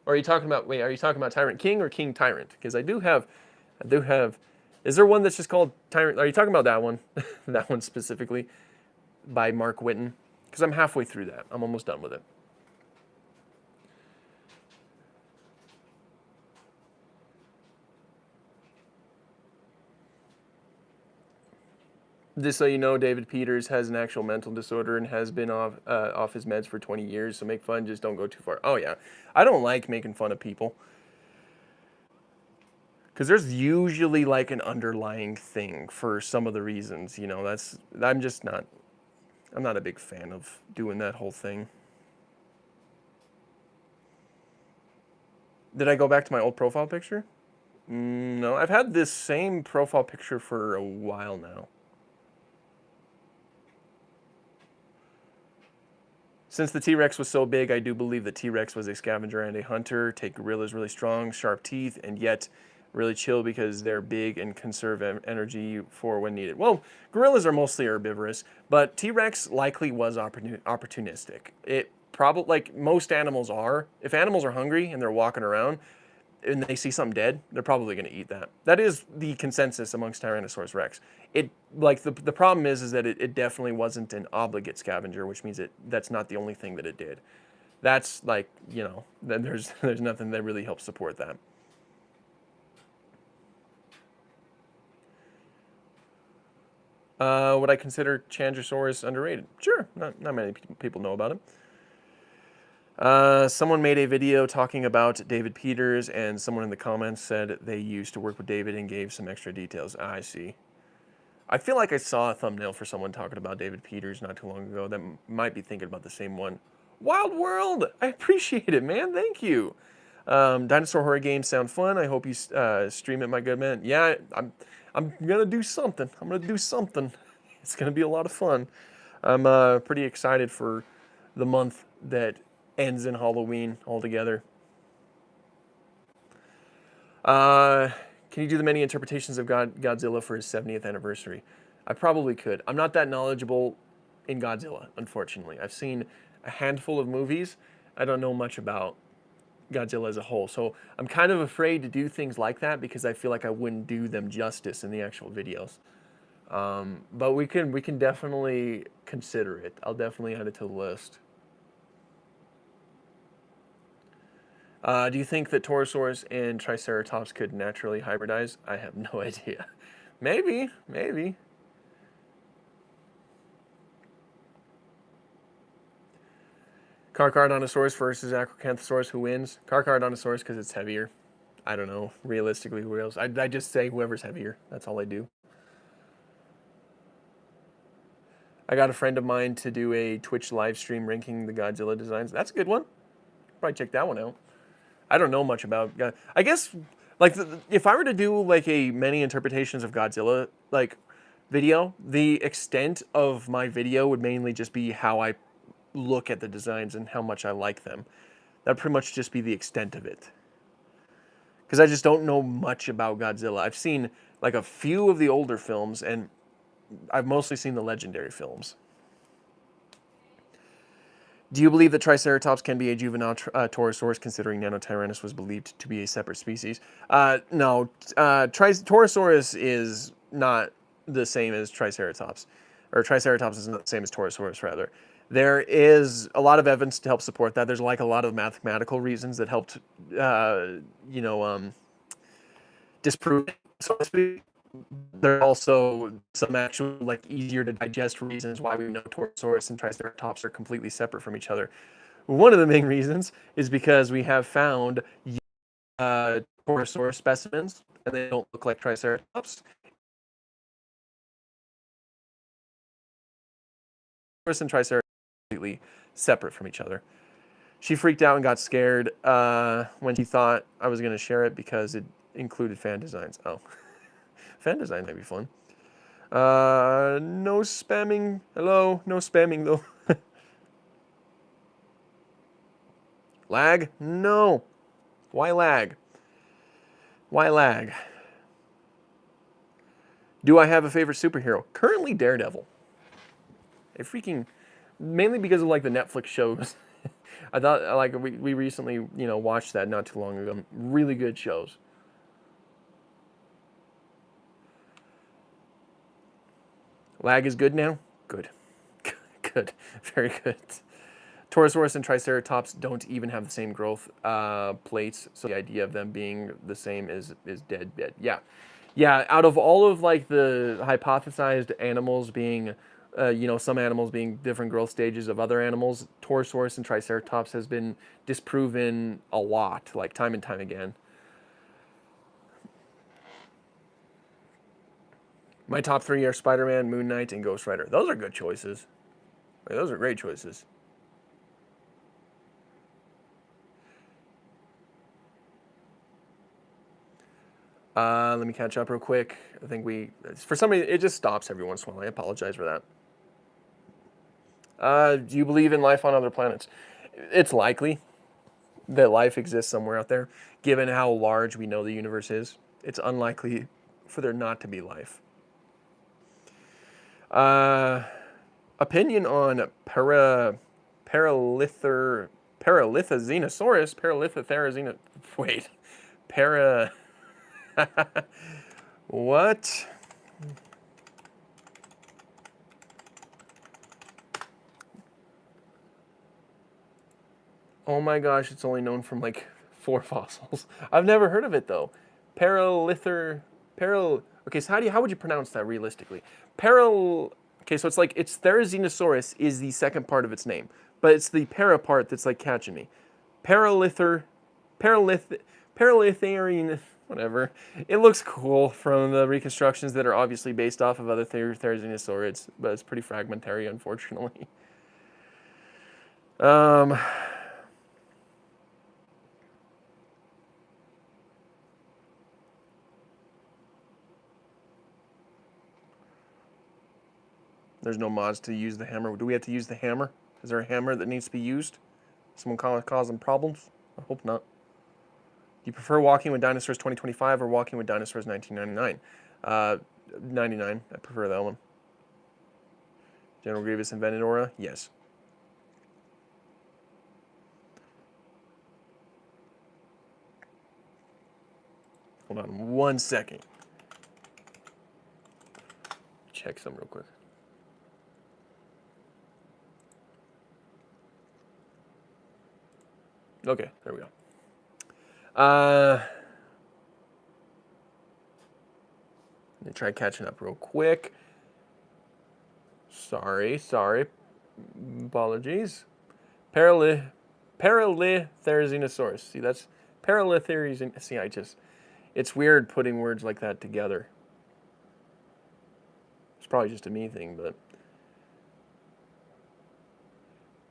Or are you talking about, wait, are you talking about Tyrant King or King Tyrant? Because I do have, is there one that's just called Tyrant? Are you talking about that one? That one specifically by Mark Whitten? Because I'm halfway through that. I'm almost done with it. Just so you know, David Peters has an actual mental disorder and has been off his meds for 20 years, so make fun, just don't go too far. Oh, yeah. I don't like making fun of people. Because there's usually, like, an underlying thing for some of the reasons, you know, I'm not a big fan of doing that whole thing. Did I go back to my old profile picture? No, I've had this same profile picture for a while now. Since the T-Rex was so big, I do believe the T-Rex was a scavenger and a hunter. Take gorillas really strong, sharp teeth, and yet really chill because they're big and conserve energy for when needed. Well, gorillas are mostly herbivorous, but T-Rex likely was opportunistic. It probably, like most animals are, if animals are hungry and they're walking around and they see something dead, they're probably going to eat that. That is the consensus amongst Tyrannosaurus rex. The problem is that it definitely wasn't an obligate scavenger, which means that's not the only thing that it did. That's like, you know, then there's nothing that really helps support that. Would I consider Chandrasaurus underrated? Sure, not many people know about him. Someone made a video talking about David Peters, and someone in the comments said they used to work with David and gave some extra details. I see. I feel like I saw a thumbnail for someone talking about David Peters not too long ago that might be thinking about the same one. Wild World! I appreciate it, man. Thank you. Dinosaur horror games sound fun. I hope you stream it, my good man. Yeah, I'm gonna do something. I'm gonna do something. It's gonna be a lot of fun. I'm pretty excited for the month that ends in Halloween altogether. Can you do the many interpretations of Godzilla for his 70th anniversary? I probably could. I'm not that knowledgeable in Godzilla, unfortunately. I've seen a handful of movies. I don't know much about Godzilla as a whole. So I'm kind of afraid to do things like that because I feel like I wouldn't do them justice in the actual videos. But we can definitely consider it. I'll definitely add it to the list. Do you think that Torosaurus and Triceratops could naturally hybridize? I have no idea. Maybe. Carcharodontosaurus versus Acrocanthosaurus, who wins? Carcharodontosaurus because it's heavier. I don't know. Realistically, who else? I just say whoever's heavier. That's all I do. I got a friend of mine to do a Twitch live stream ranking the Godzilla designs. That's a good one. Probably check that one out. I don't know much about God. I guess, like, if I were to do, like, a many interpretations of Godzilla, like, video, the extent of my video would mainly just be how I look at the designs and how much I like them. That'd pretty much just be the extent of it. Because I just don't know much about Godzilla. I've seen, like, a few of the older films, and I've mostly seen the legendary films. Do you believe that Triceratops can be a juvenile Torosaurus, considering Nanotyrannus was believed to be a separate species? No, Torosaurus is not the same as Triceratops. Or Triceratops is not the same as Torosaurus, rather. There is a lot of evidence to help support that. There's like a lot of mathematical reasons that helped, disprove it, so to speak. There are also some actual like easier to digest reasons why we know Torosaurus and Triceratops are completely separate from each other. One of the main reasons is because we have found Torosaurus specimens, and they don't look like Triceratops. Torosaurus and Triceratops are completely separate from each other. She freaked out and got scared when she thought I was going to share it because it included fan designs. Oh, fan design might be fun. No spamming. Hello, no spamming though. Lag? No. Why lag? Why lag? Do I have a favorite superhero? Currently Daredevil. Mainly because of like the Netflix shows. I thought like we recently, watched that not too long ago. Really good shows. Lag is good now? Good. Good. Very good. Torosaurus and Triceratops don't even have the same growth plates, so the idea of them being the same is dead. Yeah. Yeah, out of all of like the hypothesized animals being, some animals being different growth stages of other animals, Torosaurus and Triceratops has been disproven a lot, like time and time again. My top 3 are Spider-Man, Moon Knight, and Ghost Rider. Those are good choices. Those are great choices. Let me catch up real quick. I think for some reason, it just stops every once in a while. I apologize for that. Do you believe in life on other planets? It's likely that life exists somewhere out there. Given how large we know the universe is, it's unlikely for there not to be life. Opinion on Paralithazenosaurus. Wait. What? Oh my gosh, it's only known from like 4 fossils. I've never heard of it though. Okay, so how would you pronounce that realistically? Okay, so it's Therizinosaurus is the second part of its name, but it's the para part that's like catching me. Paralitharian, whatever. It looks cool from the reconstructions that are obviously based off of other Therizinosaurids, but it's pretty fragmentary, unfortunately. There's no mods to use the hammer. Do we have to use the hammer? Is there a hammer that needs to be used? Someone causing problems? I hope not. Do you prefer Walking with Dinosaurs 2025 or Walking with Dinosaurs 1999? 99. I prefer that one. General Grievous invented Aura? Yes. Hold on 1 second. Check some real quick. Okay, there we go. Let me try catching up real quick. Sorry. Apologies. Paralithazenosaurus. See, that's Paralithazenosaurus. See, it's weird putting words like that together. It's probably just a me thing, but.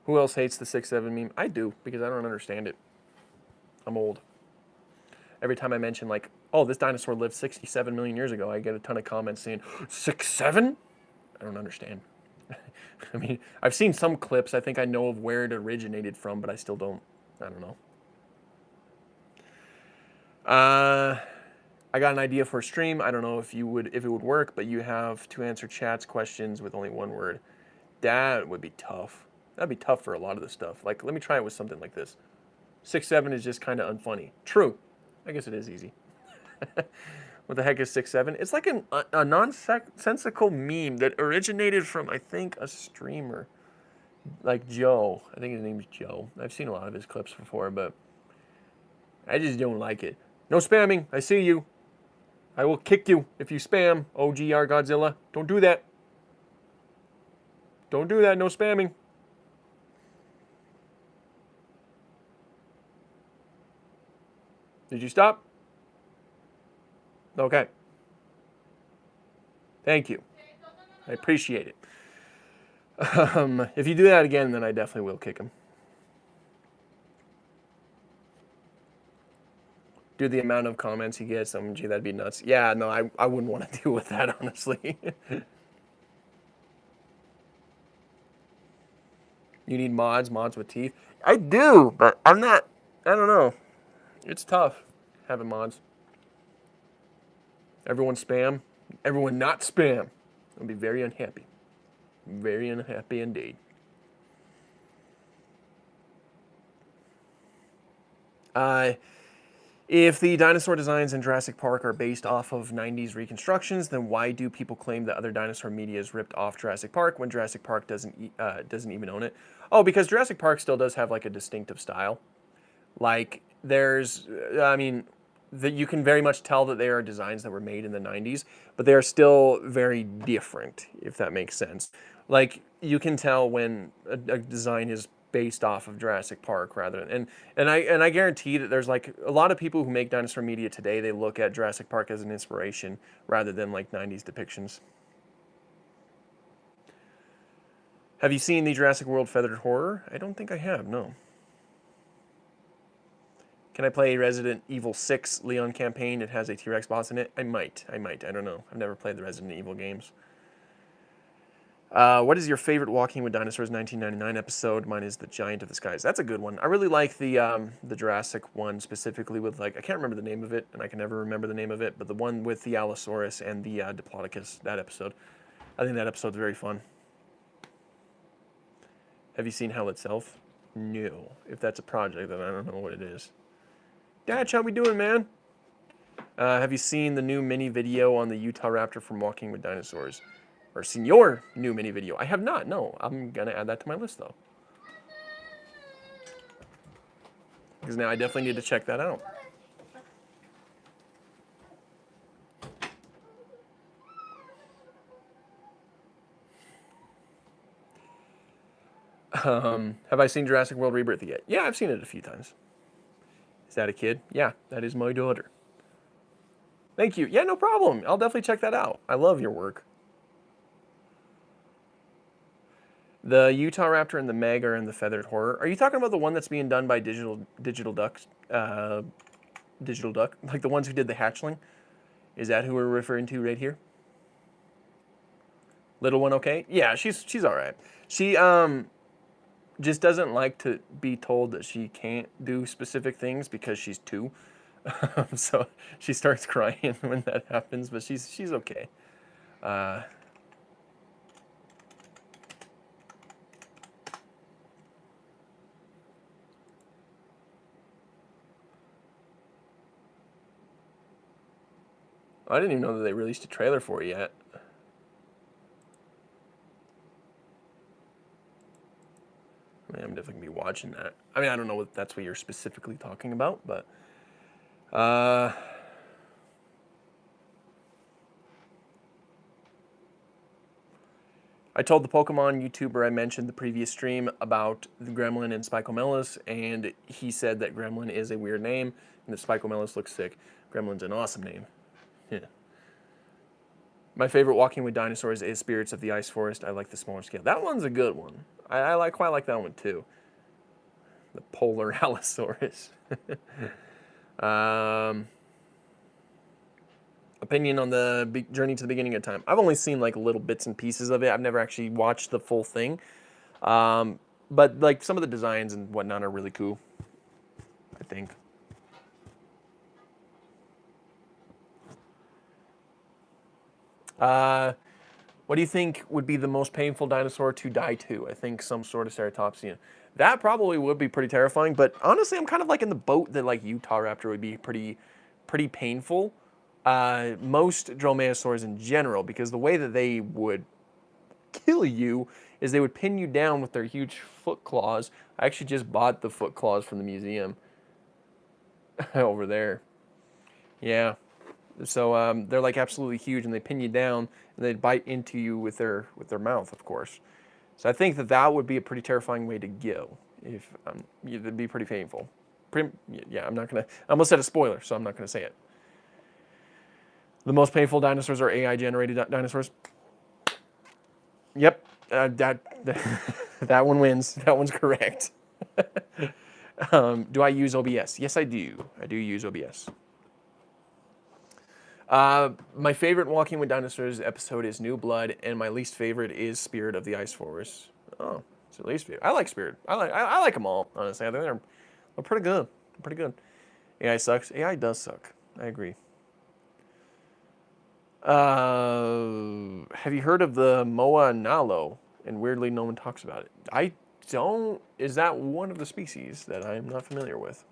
Who else hates the 6'7" meme? I do, because I don't understand it. I'm old. Every time I mention, like, oh, this dinosaur lived 67 million years ago, I get a ton of comments saying, 6'7"? I don't understand. I mean, I've seen some clips. I think I know of where it originated from, but I still don't. I don't know. I got an idea for a stream. I don't know if it would work, but you have to answer chat's questions with only 1 word. That would be tough. That'd be tough for a lot of this stuff. Like, let me try it with something like this. 6'7" is just kind of unfunny. True. I guess it is easy. What the heck is 6'7"? It's like a nonsensical meme that originated from, I think, a streamer. Like Joe. I think his name's Joe. I've seen a lot of his clips before, but I just don't like it. No spamming. I see you. I will kick you if you spam OGR Godzilla. Don't do that. Don't do that. No spamming. Did you stop? Okay. Thank you. I appreciate it. If you do that again, then I definitely will kick him. Do the amount of comments he gets, gee, that'd be nuts. Yeah, no, I wouldn't want to deal with that, honestly. You need mods with teeth? I do, but I'm not, I don't know. It's tough having mods. Everyone spam. Everyone not spam. I'll be very unhappy. Very unhappy indeed. If the dinosaur designs in Jurassic Park are based off of 90s reconstructions, then why do people claim that other dinosaur media is ripped off Jurassic Park when Jurassic Park doesn't even own it? Oh, because Jurassic Park still does have like a distinctive style. Like there's, you can very much tell that they are designs that were made in the 90s, but they are still very different, if that makes sense. Like you can tell when a design is based off of Jurassic Park rather than, and I guarantee that there's like a lot of people who make dinosaur media today, they look at Jurassic Park as an inspiration rather than like 90s depictions. Have you seen the Jurassic World Feathered Horror? I don't think I have, no. Can I play Resident Evil 6 Leon campaign? It has a T-Rex boss in it. I might. I don't know. I've never played the Resident Evil games. What is your favorite Walking with Dinosaurs 1999 episode? Mine is The Giant of the Skies. That's a good one. I really like the Jurassic one specifically with like, I can't remember the name of it, and I can never remember the name of it, but the one with the Allosaurus and the Diplodocus, that episode. I think that episode's very fun. Have you seen Hell itself? No. If that's a project, then I don't know what it is. Dad, how we doing, man? Have you seen the new mini video on the Utah Raptor from Walking with Dinosaurs? Or seen your new mini video? I have not, no. I'm going to add that to my list, though. Because now I definitely need to check that out. Have I seen Jurassic World Rebirth yet? Yeah, I've seen it a few times. Is that a kid? Yeah, that is my daughter. Thank you. Yeah, no problem. I'll definitely check that out. I love your work. The Utah Raptor and the Meg are in the Feathered Horror. Are you talking about the one that's being done by Digital Duck? Like the ones who did the hatchling? Is that who we're referring to right here? Little one okay? Yeah, she's all right. She just doesn't like to be told that she can't do specific things because she's 2. So she starts crying when that happens, but she's okay. I didn't even know that they released a trailer for it yet. I'm definitely going to be watching that. I mean, I don't know if that's what you're specifically talking about, but... I told the Pokemon YouTuber I mentioned the previous stream about the Gremlin and Spikomelus, and he said that Gremlin is a weird name, and that Spikomelus looks sick. Gremlin's an awesome name. Yeah. My favorite Walking with Dinosaurs is Spirits of the Ice Forest. I like the smaller scale. That one's a good one. I quite like that one too. The Polar Allosaurus. Opinion on the Journey to the Beginning of Time. I've only seen like little bits and pieces of it. I've never actually watched the full thing. But like some of the designs and whatnot are really cool, I think. What do you think would be the most painful dinosaur to die to? I think some sort of ceratopsian. That probably would be pretty terrifying, but honestly, I'm kind of like in the boat that like Utah Raptor would be pretty painful. Most dromaeosaurs in general, because the way that they would kill you is they would pin you down with their huge foot claws. I actually just bought the foot claws from the museum over there. Yeah. So they're like absolutely huge, and they pin you down, and they bite into you with their mouth, of course. So I think that would be a pretty terrifying way to go. If it'd be pretty painful. Yeah, I'm not gonna. I almost said a spoiler, so I'm not gonna say it. The most painful dinosaurs are AI-generated dinosaurs. Yep, that that one wins. That one's correct. Do I use OBS? Yes, I do. I do use OBS. My favorite Walking with Dinosaurs episode is New Blood, and my least favorite is Spirit of the Ice Forest. Oh, it's the least favorite. I like Spirit. I like them all, honestly. I think they're pretty good. Pretty good. AI sucks. AI does suck. I agree. Have you heard of the Moa Nalo? And weirdly, no one talks about it. I don't. Is that one of the species that I'm not familiar with?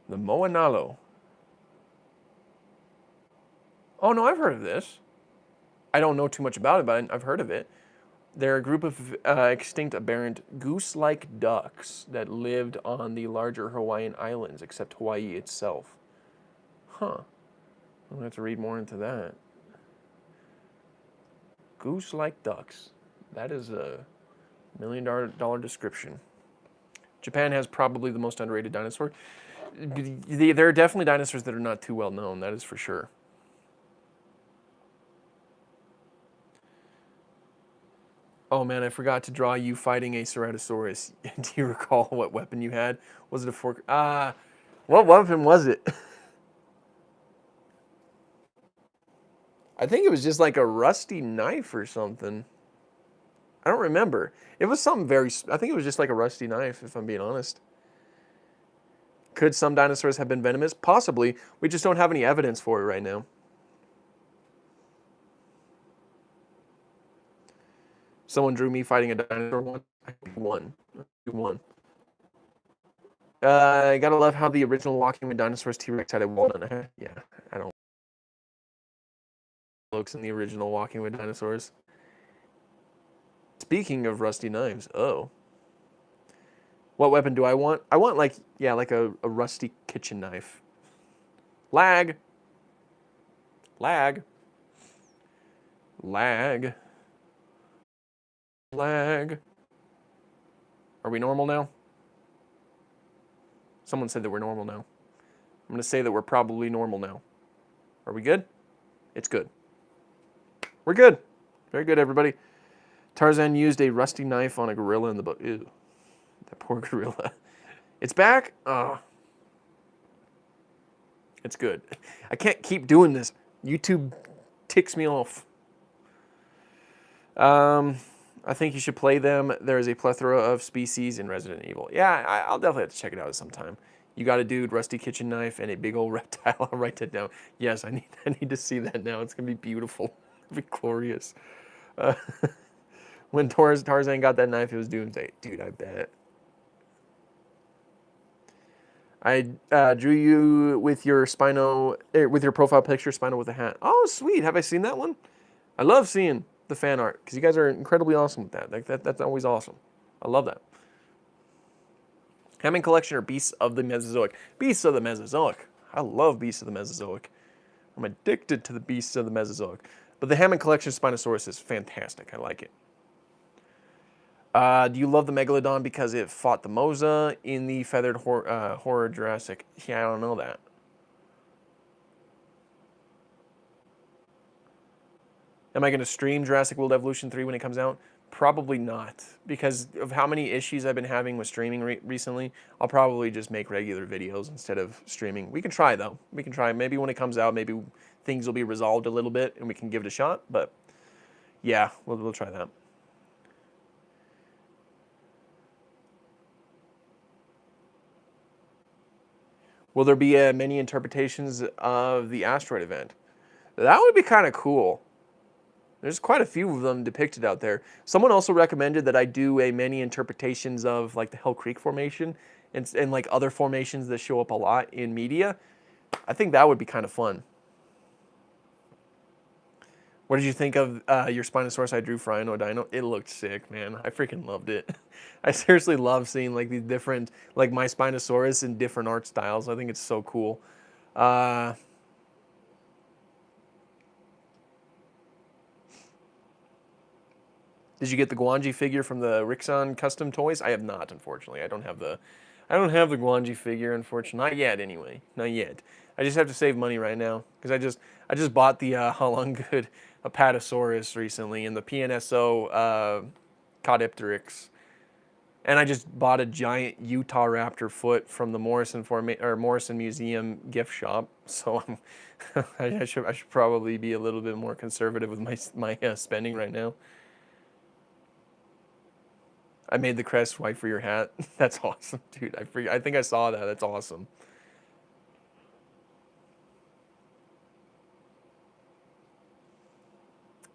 The Moa Nalo. Oh, no, I've heard of this. I don't know too much about it, but I've heard of it. They're a group of extinct aberrant goose-like ducks that lived on the larger Hawaiian islands, except Hawaii itself. Huh. I'm going to have to read more into that. Goose-like ducks. That is a $1 million description. Japan has probably the most underrated dinosaur. There are definitely dinosaurs that are not too well known, that is for sure. Oh man, I forgot to draw you fighting a Ceratosaurus. Do you recall what weapon you had? Was it a fork? What weapon was it? I think it was just like a rusty knife or something. I don't remember. It was something I think it was just like a rusty knife, if I'm being honest. Could some dinosaurs have been venomous? Possibly. We just don't have any evidence for it right now. Someone drew me fighting a dinosaur once. I won. You won. I gotta love how the original Walking with Dinosaurs T-Rex had a walnut. Yeah, I don't. Looks in the original Walking with Dinosaurs. Speaking of rusty knives, oh. What weapon do I want? I want like a rusty kitchen knife. Lag. Lag. Lag. Lag. Are we normal now? Someone said that we're normal now. I'm going to say that we're probably normal now. Are we good? It's good. We're good. Very good, everybody. Tarzan used a rusty knife on a gorilla in the book. Ew. That poor gorilla. It's back? Oh. It's good. I can't keep doing this. YouTube ticks me off. I think you should play them. There is a plethora of species in Resident Evil. Yeah, I'll definitely have to check it out at some time. You got a dude, rusty kitchen knife, and a big old reptile. I'll write that down. Yes, I need to see that now. It's gonna be beautiful. It'll be glorious. When Tarzan got that knife, it was doomsday. Dude, I bet. I drew you with your with your profile picture, Spino with a hat. Oh, sweet. Have I seen that one? I love seeing the fan art because you guys are incredibly awesome with that. Like that's always awesome. I love that. Hammond Collection or Beasts of the Mesozoic? Beasts of the Mesozoic. I love Beasts of the Mesozoic. I'm addicted to the Beasts of the Mesozoic. But the Hammond Collection Spinosaurus is fantastic. I like it. Do you love the Megalodon because it fought the Mosa in the Feathered Horror Jurassic? Yeah, I don't know that. Am I going to stream Jurassic World Evolution 3 when it comes out? Probably not. Because of how many issues I've been having with streaming recently, I'll probably just make regular videos instead of streaming. We can try, though. We can try. Maybe when it comes out, maybe things will be resolved a little bit and we can give it a shot. But, yeah, we'll try that. Will there be many interpretations of the asteroid event? That would be kind of cool. There's quite a few of them depicted out there. Someone also recommended that I do many interpretations of like the Hell Creek Formation and like other formations that show up a lot in media. I think that would be kind of fun. What did you think of your Spinosaurus I drew for I Know Dino? It looked sick, man. I freaking loved it. I seriously love seeing like these different, like my Spinosaurus in different art styles. I think it's so cool. Uh, did you get the Guanji figure from the Rixon Custom Toys? I have not, unfortunately. I don't have the Guanji figure, unfortunately. Not yet, anyway. Not yet. I just have to save money right now because I just bought the Holungood Apatosaurus recently and the PNSO Caudipteryx. And I just bought a giant Utah raptor foot from the Morrison Museum gift shop. So I should probably be a little bit more conservative with my spending right now. I made the crest white for your hat. That's awesome, dude. I think I saw that. That's awesome.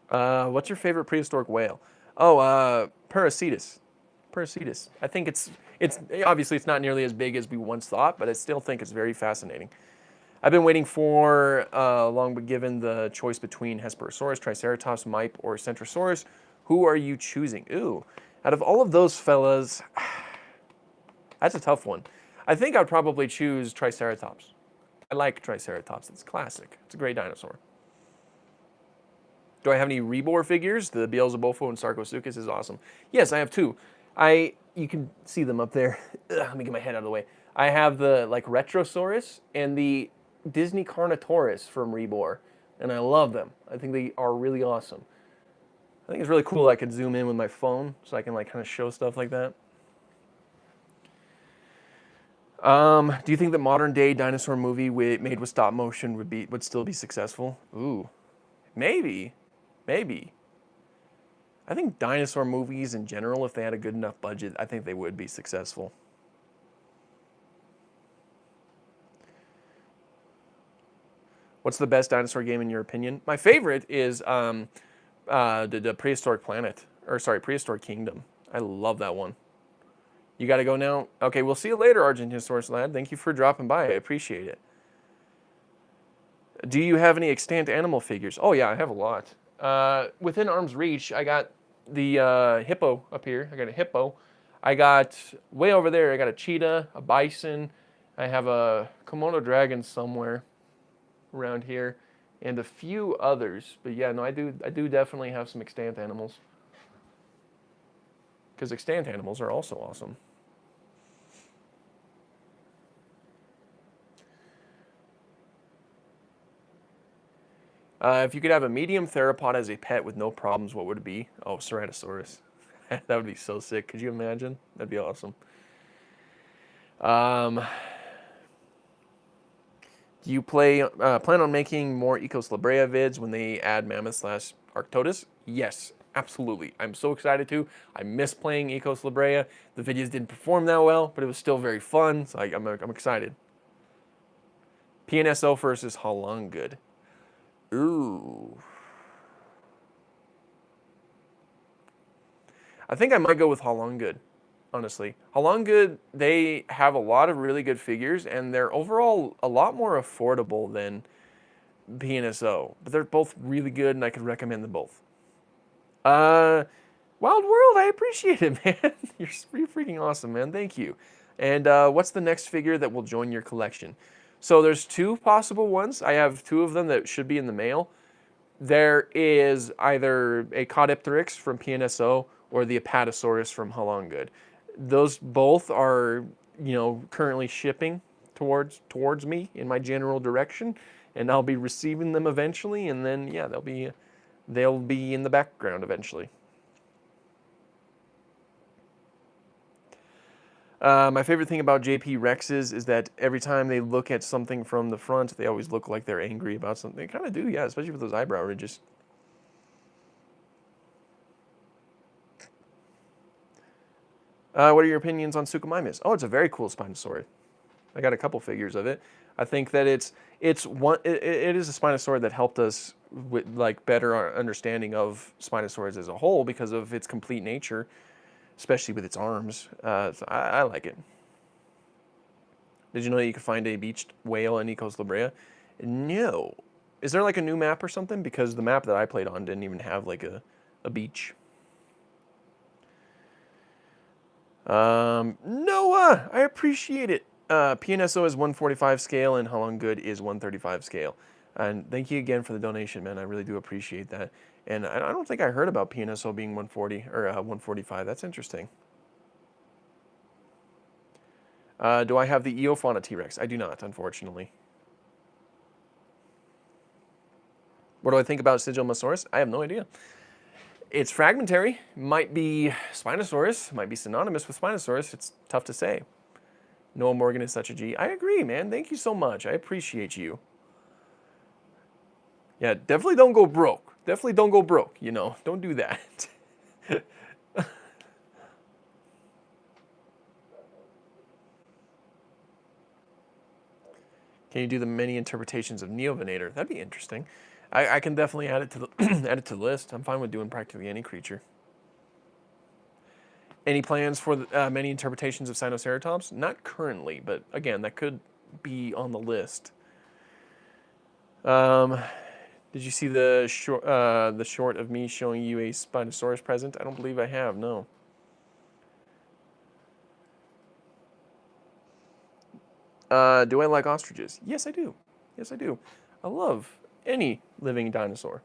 What's your favorite prehistoric whale? Oh, Paracetus. Paracetus. I think it's obviously it's not nearly as big as we once thought, but I still think it's very fascinating. I've been waiting for long, but given the choice between Hesperosaurus, Triceratops, Mipe, or Centrosaurus, who are you choosing? Ooh, out of all of those fellas, that's a tough one. I think I'd probably choose Triceratops. I like Triceratops. It's classic. It's a great dinosaur. Do I have any Rebor figures? The Beelzebufo and Sarcosuchus is awesome. Yes, I have two. You can see them up there. Let me get my head out of the way. I have the Retrosaurus and the Disney Carnotaurus from Rebor, and I love them. I think they are really awesome. I think it's really cool I could zoom in with my phone so I can kind of show stuff like that. Do you think the modern day dinosaur movie made with stop motion would still be successful? Ooh, maybe. I think dinosaur movies in general, if they had a good enough budget, I think they would be successful. What's the best dinosaur game in your opinion? My favorite is the Prehistoric Planet, or sorry, Prehistoric Kingdom. I love that one. You got to go now? Okay, we'll see you later, Argentinosaurus lad. Thank you for dropping by. I appreciate it. Do you have any extant animal figures? Oh yeah, I have a lot. Within arm's reach, I got the hippo up here. I got a hippo. I got way over there. I got a cheetah, a bison. I have a Komodo dragon somewhere around here, and a few others. But yeah, no, I do definitely have some extant animals. Because extant animals are also awesome. If you could have a medium theropod as a pet with no problems, what would it be? Oh, Ceratosaurus. That would be so sick. Could you imagine? That'd be awesome. Do you plan on making more Ecos Labrea vids when they add Mammoth / Arctodus? Yes, absolutely. I'm so excited to. I miss playing Ecos Labrea. The videos didn't perform that well, but it was still very fun, so I'm excited. PNSO versus Holungood. Ooh. I think I might go with Holungood, honestly. Holungood, they have a lot of really good figures, and they're overall a lot more affordable than PNSO. But they're both really good, and I could recommend them both. Wild World, I appreciate it, man. You're freaking awesome, man. Thank you. And what's the next figure that will join your collection? So there's two possible ones. I have two of them that should be in the mail. There is either a Caudipteryx from PNSO or the Apatosaurus from Holungood. Those both are, currently shipping towards me in my general direction, and I'll be receiving them eventually. And then yeah, they'll be in the background eventually. My favorite thing about JP Rexes is that every time they look at something from the front, they always look like they're angry about something. They kind of do, yeah, especially with those eyebrow ridges. What are your opinions on Suchomimus? Oh, it's a very cool Spinosaurus. I got a couple figures of it. I think that it is a Spinosaurus that helped us with better understanding of Spinosaurus as a whole because of its complete nature, especially with its arms. So I like it. Did you know that you could find a beached whale in Ecos Labrea? No. Is there a new map or something? Because the map that I played on didn't even have a beach. Noah, I appreciate it. PNSO is 145 scale and How Long Good is 135 scale. And thank you again for the donation, man. I really do appreciate that. And I don't think I heard about PNSO being 140 or 145. That's interesting. Do I have the Eofauna T-Rex? I do not, unfortunately. What do I think about Sigilmosaurus? I have no idea. It's fragmentary. Might be Spinosaurus. Might be synonymous with Spinosaurus. It's tough to say. Noah Morgan is such a G. I agree, man. Thank you so much. I appreciate you. Yeah, definitely don't go broke. Definitely don't go broke, you know. Don't do that. Can you do the many interpretations of Neovenator? That'd be interesting. I can definitely add it to the add it to the list. I'm fine with doing practically any creature. Any plans for the, many interpretations of Sinoceratops? Not currently, but again, that could be on the list. Did you see the short of me showing you a Spinosaurus present? I don't believe I have, no. Do I like ostriches? Yes, I do. Yes, I do. I love any living dinosaur.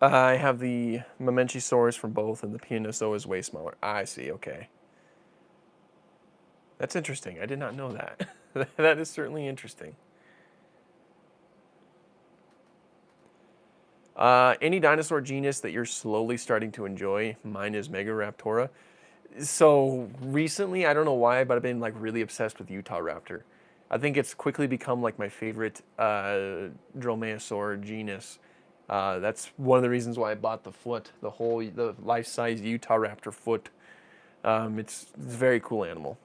I have the Mamenchisaurus from both, and the PNSO is way smaller. I see, okay. That's interesting. I did not know that. That is certainly interesting. Any dinosaur genus that you're slowly starting to enjoy? Mine is Megaraptora. So recently, I don't know why, but I've been like really obsessed with Utahraptor. I think it's quickly become like my favorite dromaeosaur genus. That's one of the reasons why I bought the foot, the life-size Utahraptor foot. It's a very cool animal.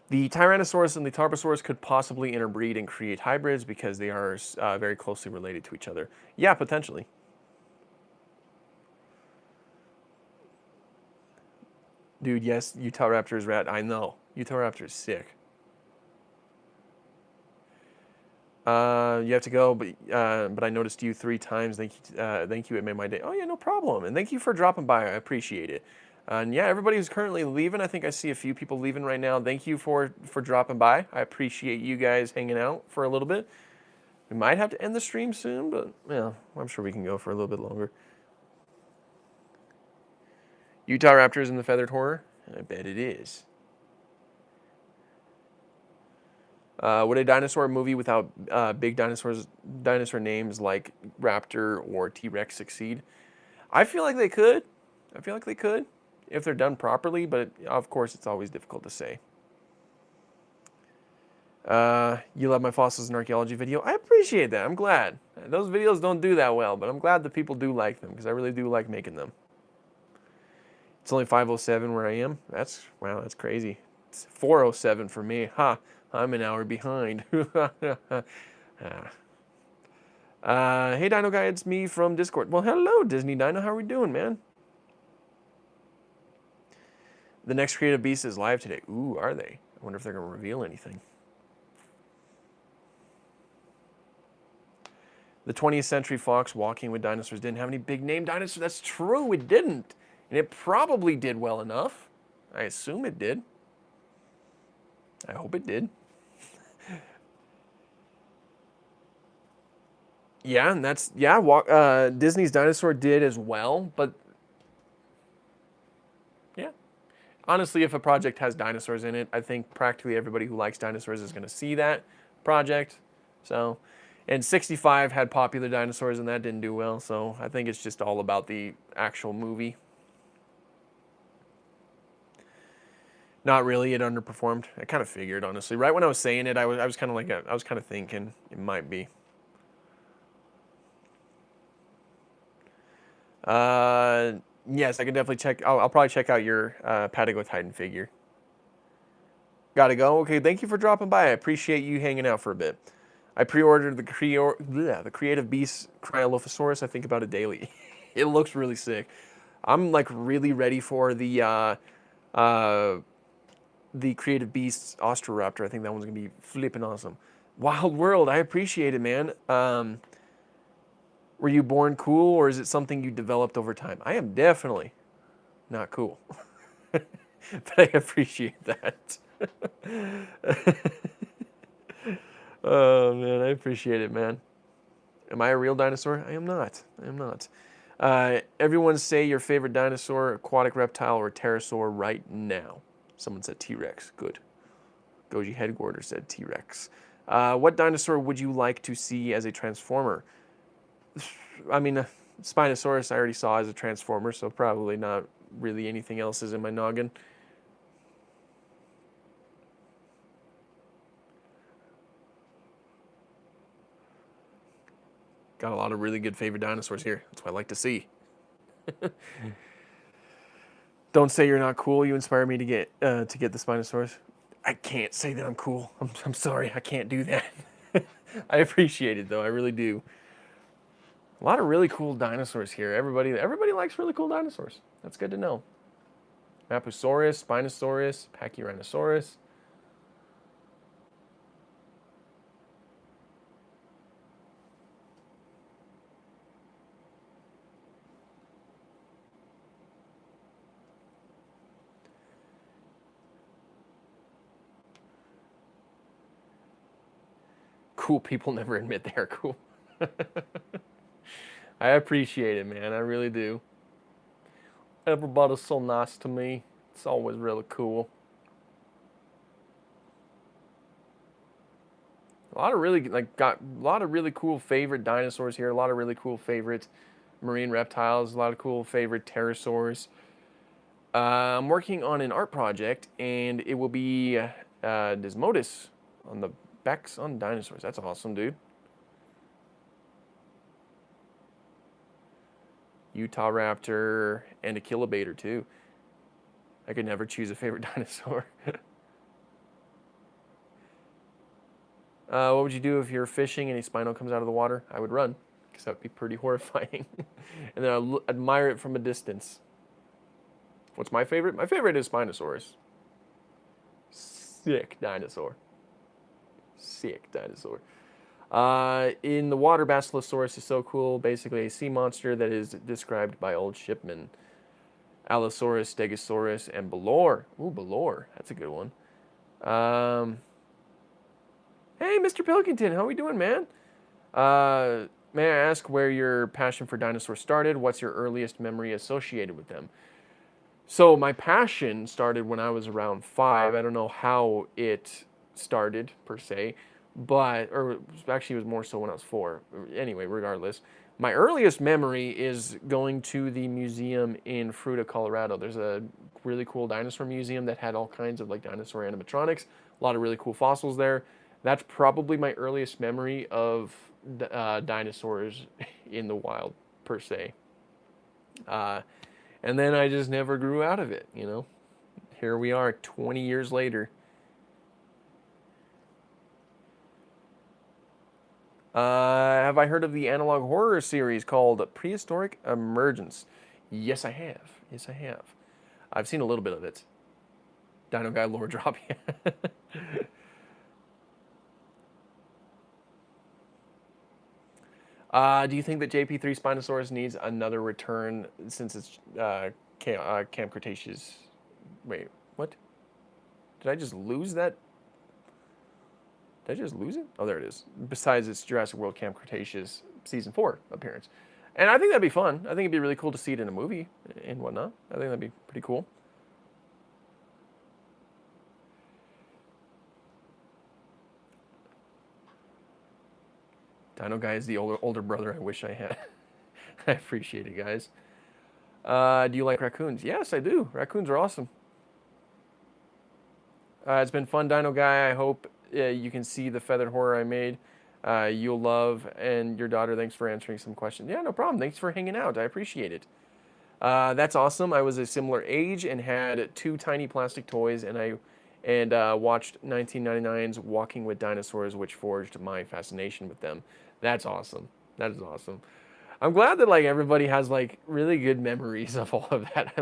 The Tyrannosaurus and the Tarbosaurus could possibly interbreed and create hybrids because they are very closely related to each other. Yeah, potentially. Dude, yes, Utahraptor is rad. I know. Utahraptor is sick. You have to go, but I noticed you 3 times. Thank you. It made my day. Oh yeah, no problem. And thank you for dropping by. I appreciate it. And yeah, everybody who's currently leaving, I think I see a few people leaving right now. Thank you for dropping by. I appreciate you guys hanging out for a little bit. We might have to end the stream soon, but yeah, I'm sure we can go for a little bit longer. Utahraptor is in the feathered horror? I bet it is. Would a dinosaur movie without big dinosaur names like Raptor or T-Rex succeed? I feel like they could. I feel like they could if they're done properly, but of course it's always difficult to say. You love my fossils and archaeology video. I appreciate that. I'm glad. Those videos don't do that well, but I'm glad that people do like them because I really do like making them. It's only 5:07 where I am. Wow, that's crazy. It's 4:07 for me. Ha! I'm an hour behind. Hey, Dino Guy, it's me from Discord. Well, hello, Disney Dino. How are we doing, man? The next Creative Beast is live today. Ooh, are they? I wonder if they're going to reveal anything. The 20th Century Fox Walking with Dinosaurs didn't have any big name dinosaurs. That's true, it didn't. And it probably did well enough. I assume it did. I hope it did. Yeah, and that's, yeah, Disney's Dinosaur did as well, but yeah. Honestly, if a project has dinosaurs in it, I think practically everybody who likes dinosaurs is going to see that project. So, and 65 had popular dinosaurs and that didn't do well, so I think it's just all about the actual movie. Not really, it underperformed. I kind of figured, honestly. Right when I was saying it, I was kind of like, I was kind of thinking it might be. Yes, I can definitely check. I'll probably check out your Patagotitan figure. Gotta go. Okay, thank you for dropping by. I appreciate you hanging out for a bit. I pre-ordered the Creative Beast Cryolophosaurus. I think about it daily. It looks really sick. I'm like really ready for the Creative Beasts Ostroraptor. I think that one's gonna be flipping awesome. Wild World, I appreciate it, man. Were you born cool, or is it something you developed over time? I am definitely not cool, but I appreciate that. Oh man, I appreciate it, man. Am I a real dinosaur? I am not. I am not. Everyone say your favorite dinosaur, aquatic reptile, or pterosaur right now. Someone said T-Rex. Good. Goji Headquarters said T-Rex. What dinosaur would you like to see as a transformer? I mean, Spinosaurus I already saw as a transformer, so probably not really anything else is in my noggin. Got a lot of really good favorite dinosaurs here. That's what I like to see. Don't say you're not cool. You inspire me to get the Spinosaurus. I can't say that I'm cool. I'm sorry. I can't do that. I appreciate it though. I really do. A lot of really cool dinosaurs here. Everybody likes really cool dinosaurs. That's good to know. Mapusaurus, Spinosaurus, Pachyrhinosaurus. Cool people never admit they are cool. I appreciate it, man. I really do. Everybody's so nice to me. It's always really cool. A lot of really got a lot of really cool favorite dinosaurs here. A lot of really cool favorite marine reptiles. A lot of cool favorite pterosaurs. I'm working on an art project, and it will be Desmodus on the backs on dinosaurs. That's awesome, dude. Utah raptor and a kilobator too. I could never choose a favorite dinosaur. What would you do if you're fishing and a Spino comes out of the water? I would run, because that would be pretty horrifying. And then I'll admire it from a distance. What's my favorite? My favorite is Spinosaurus. Sick dinosaur. Sick dinosaur. In the water, Basilosaurus is so cool. Basically a sea monster that is described by old shipmen. Allosaurus, Stegosaurus, and Belor. Ooh, Belor. That's a good one. Hey, Mr. Pilkington, how we doing, man? May I ask where your passion for dinosaurs started? What's your earliest memory associated with them? So my passion started when I was around 5. I don't know how it started, per se. Or actually it was more so when I was 4. Anyway, regardless. My earliest memory is going to the museum in Fruita, Colorado. There's a really cool dinosaur museum that had all kinds of dinosaur animatronics. A lot of really cool fossils there. That's probably my earliest memory of dinosaurs in the wild, per se. And then I just never grew out of it, you know. Here we are 20 years later. Have I heard of the analog horror series called Prehistoric Emergence? Yes, I have. Yes, I have. I've seen a little bit of it. Dino Guy lore drop. Do you think that JP3 Spinosaurus needs another return since it's Camp Cretaceous? Wait, what? Did I just lose that? Did I just lose it? Oh, there it is. Besides its Jurassic World Camp Cretaceous Season 4 appearance. And I think that'd be fun. I think it'd be really cool to see it in a movie and whatnot. I think that'd be pretty cool. Dino Guy is the older brother I wish I had. I appreciate it, guys. Do you like raccoons? Yes, I do. Raccoons are awesome. It's been fun, Dino Guy. I hope you can see the feathered horror I made. You'll love, and your daughter, thanks for answering some questions. Yeah, no problem. Thanks for hanging out. I appreciate it. That's awesome. I was a similar age and had 2 tiny plastic toys, and watched 1999's Walking with Dinosaurs, which forged my fascination with them. That's awesome. That is awesome. I'm glad that everybody has really good memories of all of that.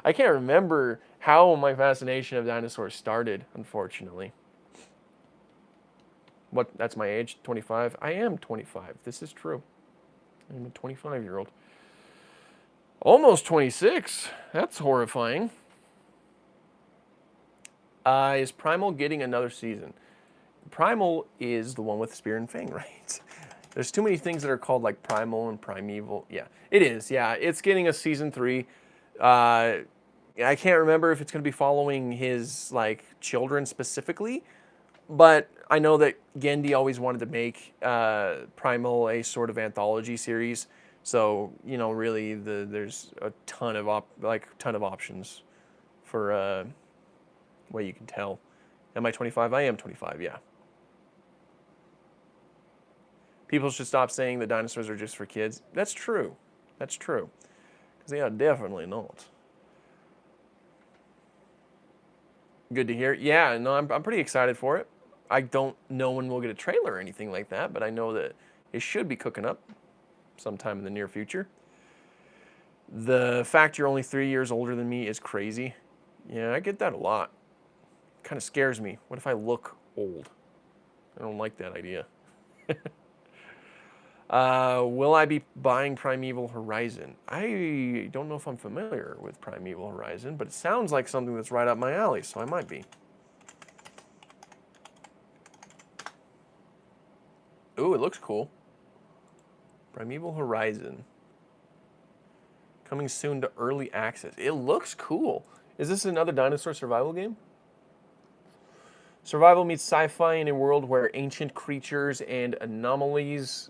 I can't remember how my fascination of dinosaurs started, unfortunately. What? That's my age, 25. I am 25. This is true. I'm a 25-year-old. Almost 26. That's horrifying. Is Primal getting another season? Primal is the one with Spear and Fang, right? There's too many things that are called like Primal and Primeval. Yeah, it is. Yeah, it's getting a season 3. I can't remember if it's going to be following his like children specifically, but I know that Gendy always wanted to make Primal a sort of anthology series. So you know, really, there's a ton of options for what you can tell. Am I 25? I am 25. Yeah. People should stop saying that dinosaurs are just for kids. That's true. That's true. Because they are definitely not. Good to hear. Yeah, no, I'm pretty excited for it. I don't know when we'll get a trailer or anything like that, but I know that it should be cooking up sometime in the near future. The fact you're only 3 years older than me is crazy. Yeah, I get that a lot. It kind of scares me. What if I look old? I don't like that idea. Will I be buying Primeval Horizon? I don't know if I'm familiar with Primeval Horizon, but it sounds like something that's right up my alley, so I might be. Ooh, it looks cool. Primeval Horizon. Coming soon to early access. It looks cool. Is this another dinosaur survival game? Survival meets sci-fi in a world where ancient creatures and anomalous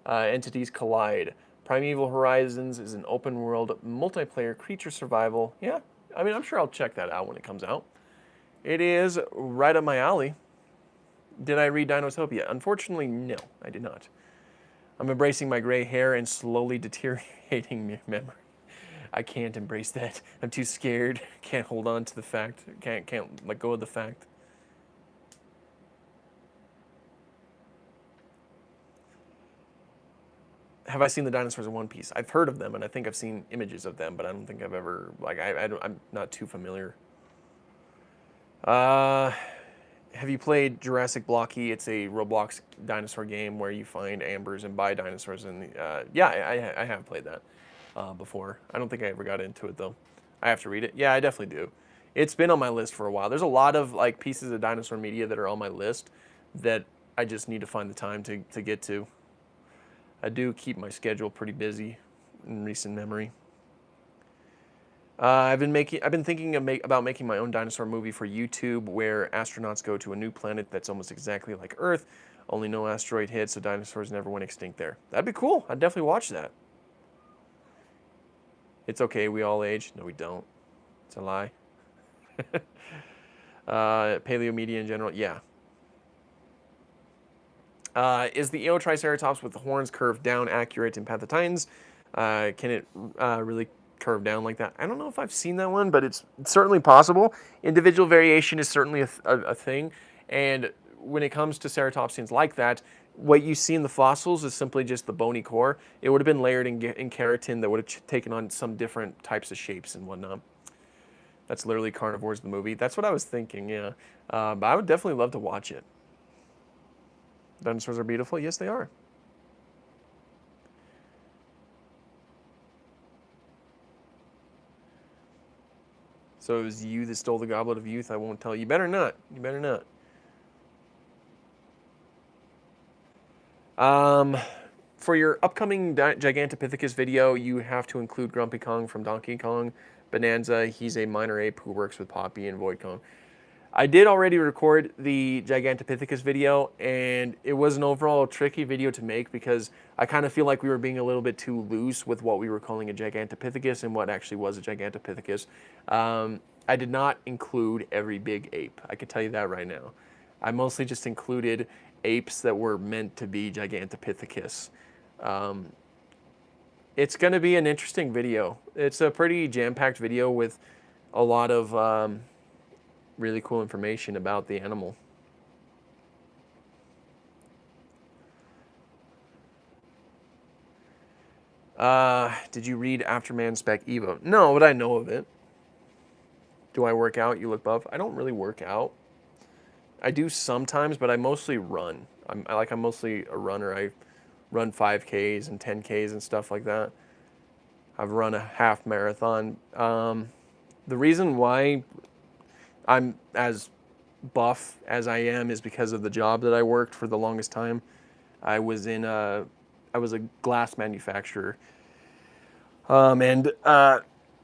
entities collide. Primeval Horizons is an open-world multiplayer creature survival. Yeah, I mean, I'm sure I'll check that out when it comes out. It is right up my alley. Did I read Dinotopia? Unfortunately, no, I did not. I'm embracing my gray hair and slowly deteriorating memory. I can't embrace that. I'm too scared. Can't hold on to the fact. Can't let go of the fact. Have I seen the dinosaurs in One Piece? I've heard of them, and I think I've seen images of them, but I don't think I've ever, like, I'm not too familiar. Have you played Jurassic Blocky? It's a Roblox dinosaur game where you find ambers and buy dinosaurs. And yeah, I have played that before. I don't think I ever got into it, though. I have to read it. Yeah, I definitely do. It's been on my list for a while. There's a lot of like pieces of dinosaur media that are on my list that I just need to find the time to get to. I do keep my schedule pretty busy in recent memory. I've been thinking about making my own dinosaur movie for YouTube, where astronauts go to a new planet that's almost exactly like Earth, only no asteroid hits, so dinosaurs never went extinct there. That'd be cool. I'd definitely watch that. It's okay. We all age. No, we don't. It's a lie. Paleo media in general. Yeah. Is the Eotriceratops with the horns curved down accurate in Pathatines? Can it really curve down like that? I don't know if I've seen that one, but it's certainly possible. Individual variation is certainly a thing. And when it comes to ceratopsians like that, what you see in the fossils is simply just the bony core. It would have been layered in keratin that would have taken on some different types of shapes and whatnot. That's literally Carnivores, the movie. That's what I was thinking, yeah. But I would definitely love to watch it. Dinosaurs are beautiful? Yes, they are. So it was you that stole the goblet of youth? I won't tell you. You better not. You better not. For your upcoming Gigantopithecus video, you have to include Grumpy Kong from Donkey Kong Bonanza. He's a minor ape who works with Poppy and Void Kong. I did already record the Gigantopithecus video, and it was an overall tricky video to make because I kind of feel like we were being a little bit too loose with what we were calling a Gigantopithecus and what actually was a Gigantopithecus. I did not include every big ape. I can tell you that right now. I mostly just included apes that were meant to be Gigantopithecus. It's going to be an interesting video. It's a pretty jam-packed video with a lot of really cool information about the animal. Did you read Afterman Spec Evo? No, but I know of it. Do I work out? You look buff. I don't really work out. I do sometimes, but I mostly run. I'm mostly a runner. run 5Ks and 10Ks and stuff like that. I've run a half marathon. The reason why I'm as buff as I am is because of the job that I worked for the longest time. I was a glass manufacturer, and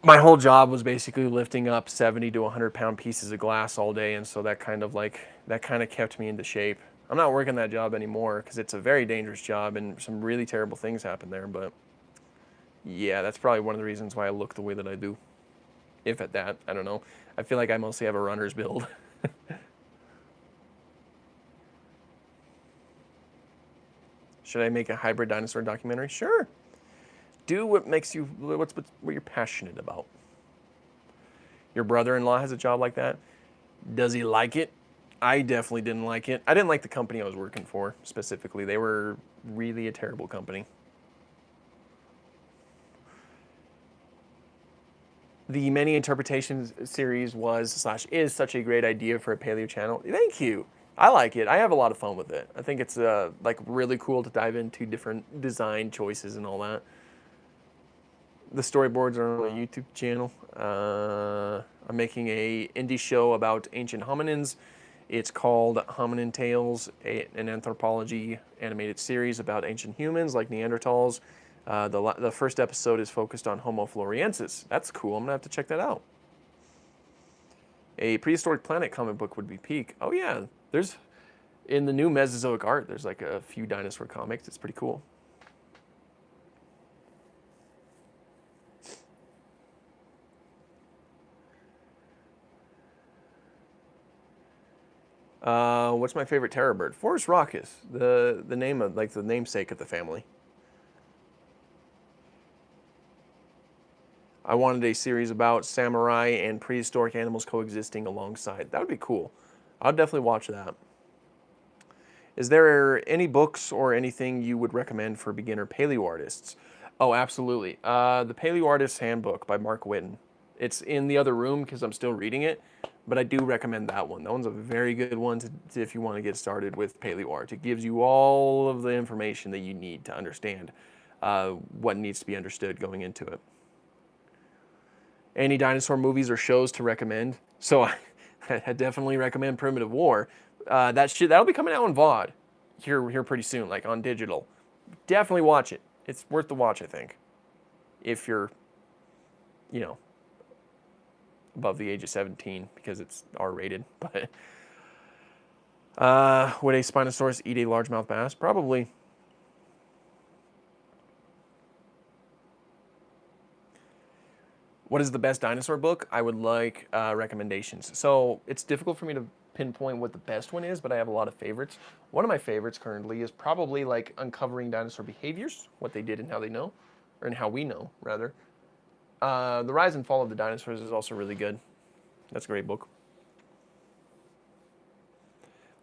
my whole job was basically lifting up 70 to 100-pound pieces of glass all day, and so that kind of kept me into shape. I'm not working that job anymore because it's a very dangerous job and some really terrible things happen there. But yeah, that's probably one of the reasons why I look the way that I do. If at that, I don't know. I feel like I mostly have a runner's build. Should I make a hybrid dinosaur documentary? Sure. Do what makes you, what you're passionate about. Your brother-in-law has a job like that. Does he like it? I definitely didn't like it. I didn't like the company I was working for specifically. They were really a terrible company. The Many Interpretations series is such a great idea for a paleo channel. Thank you. I like it. I have a lot of fun with it. I think it's like really cool to dive into different design choices and all that. The storyboards are on my YouTube channel. I'm making a indie show about ancient hominins. It's called Hominin Tales, an anthropology animated series about ancient humans like Neanderthals. The first episode is focused on Homo floresiensis. That's cool. I'm going to have to check that out. A prehistoric planet comic book would be peak. Oh, yeah. There's, in the new Mesozoic art, there's like a few dinosaur comics. It's pretty cool. What's my favorite terror bird? Forest Raucus, the name of, like, the namesake of the family. I wanted a series about samurai and prehistoric animals coexisting alongside. That would be cool. I'll definitely watch that. Is there any books or anything you would recommend for beginner paleo artists? Oh, absolutely. The Paleo Artist's Handbook by Mark Whitten. It's in the other room because I'm still reading it, but I do recommend that one. That one's a very good one if you want to get started with paleo art. It gives you all of the information that you need to understand what needs to be understood going into it. Any dinosaur movies or shows to recommend? So I definitely recommend Primitive War. That'll be coming out on VOD here pretty soon, like on digital. Definitely watch it. It's worth the watch, I think. If you're, above the age of 17, because it's R-rated. But would a Spinosaurus eat a largemouth bass? Probably. What is the best dinosaur book? I would like recommendations. So it's difficult for me to pinpoint what the best one is, but I have a lot of favorites. One of my favorites currently is probably like Uncovering Dinosaur Behaviors, what they did and how they know, or and how we know, rather. The Rise and Fall of the Dinosaurs is also really good. That's a great book.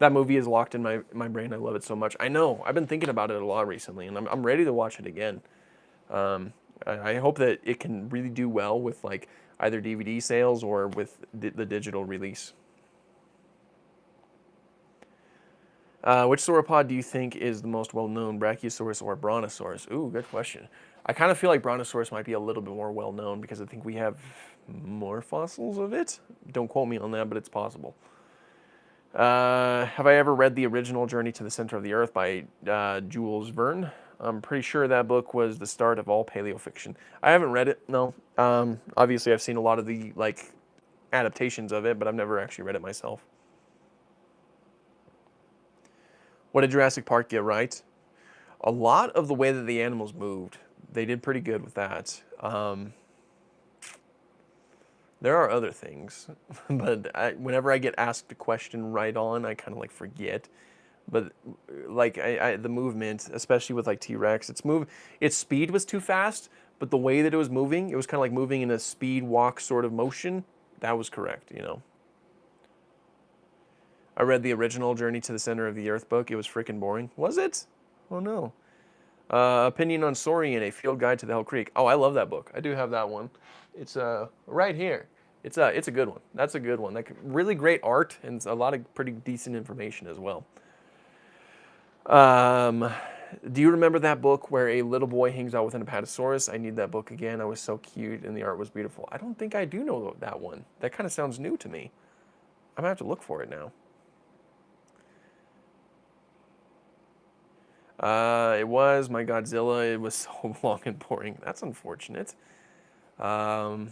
That movie is locked in my brain. I love it so much. I know. I've been thinking about it a lot recently, and I'm ready to watch it again. I hope that it can really do well with like either DVD sales or with the digital release. Which sauropod do you think is the most well-known, Brachiosaurus or Brontosaurus? Ooh, good question. I kind of feel like Brontosaurus might be a little bit more well-known because I think we have more fossils of it. Don't quote me on that, but it's possible. Have I ever read the original Journey to the Center of the Earth by Jules Verne? I'm pretty sure that book was the start of all paleo fiction. I haven't read it, no. Obviously, I've seen a lot of the like adaptations of it, but I've never actually read it myself. What did Jurassic Park get right? A lot of the way that the animals moved. They did pretty good with that. There are other things, but whenever I get asked a question right on, I kind of like forget. But like the movement, especially with like T-Rex, its speed was too fast, but the way that it was moving, it was kind of like moving in a speed walk sort of motion. That was correct, I read the original Journey to the Center of the Earth book. It was freaking boring. Was it? Oh no. Opinion on Saurian, a field guide to the Hell Creek. Oh, I love that book. I do have that one. It's right here. It's a good one. That's a good one. Like really great art and a lot of pretty decent information as well. Do you remember that book where a little boy hangs out with an apatosaurus? I need that book again. I was so cute and the art was beautiful. I don't think I do know that one. That kind of sounds new to me. I'm gonna have to look for it now. It was my Godzilla. It was so long and boring. That's unfortunate. What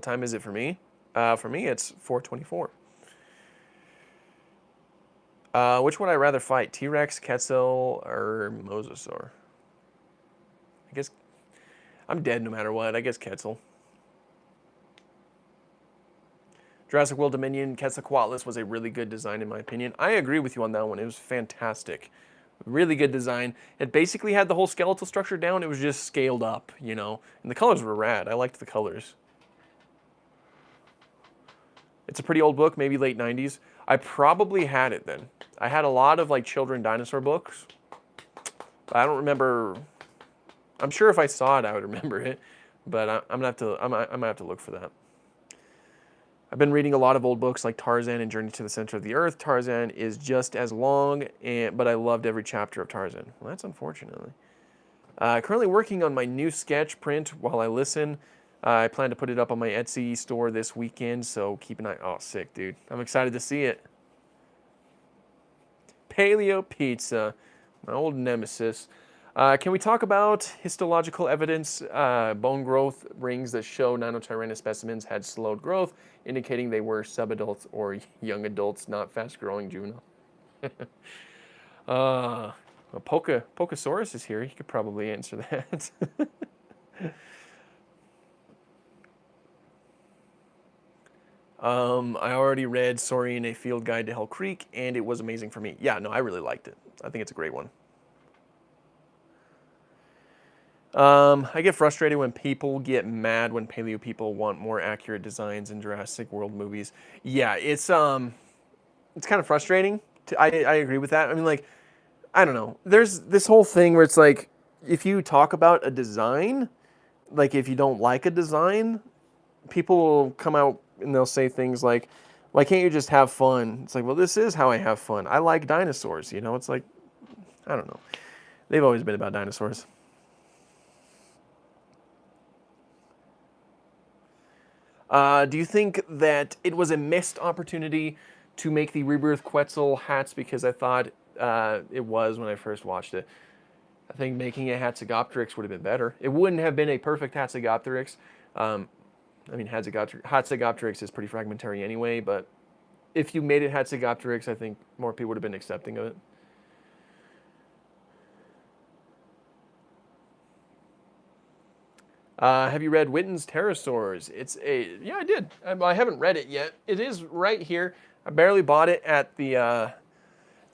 time is it for me? For me, it's 4:24. Which would I rather fight, T-Rex, Quetzal, or Mosasaur? I guess I'm dead no matter what. I guess Quetzal. Jurassic World Dominion, Quetzalcoatlus was a really good design in my opinion. I agree with you on that one. It was fantastic. Really good design. It basically had the whole skeletal structure down. It was just scaled up, you know. And the colors were rad. I liked the colors. It's a pretty old book, maybe late 90s. I probably had it then. I had a lot of like children dinosaur books. But I don't remember. I'm sure if I saw it, I would remember it. But I'm gonna have to look for that. I've been reading a lot of old books like Tarzan and Journey to the Center of the Earth. Tarzan is just as long, but I loved every chapter of Tarzan. Well, that's unfortunately. Currently working on my new sketch print while I listen. I plan to put it up on my Etsy store this weekend, so keep an eye. Oh, sick, dude. I'm excited to see it. Paleo Pizza, my old nemesis. Can we talk about histological evidence, bone growth rings that show Nanotyranus specimens had slowed growth, indicating they were subadults or young adults, not fast-growing juvenile? Well, Pocosaurus is here. He could probably answer that. I already read Saurian, A Field Guide to Hell Creek, and it was amazing for me. Yeah, no, I really liked it. I think it's a great one. I get frustrated when people get mad when paleo people want more accurate designs in Jurassic World movies. Yeah, it's kind of frustrating. I agree with that. I mean, like, I don't know. There's this whole thing where it's like, if you talk about a design, like if you don't like a design, people will come out and they'll say things like, why can't you just have fun? It's like, well, this is how I have fun. I like dinosaurs, you know? It's like, I don't know. They've always been about dinosaurs. Do you think that it was a missed opportunity to make the Rebirth Quetzal hats? Because I thought it was when I first watched it. I think making a Hatzegopteryx would have been better. It wouldn't have been a perfect Hatzegopteryx. I mean, Hatzegopteryx is pretty fragmentary anyway, but if you made it Hatzegopteryx, I think more people would have been accepting of it. Have you read Witten's Pterosaurs? Yeah, I did. I haven't read it yet. It is right here. I barely bought it at the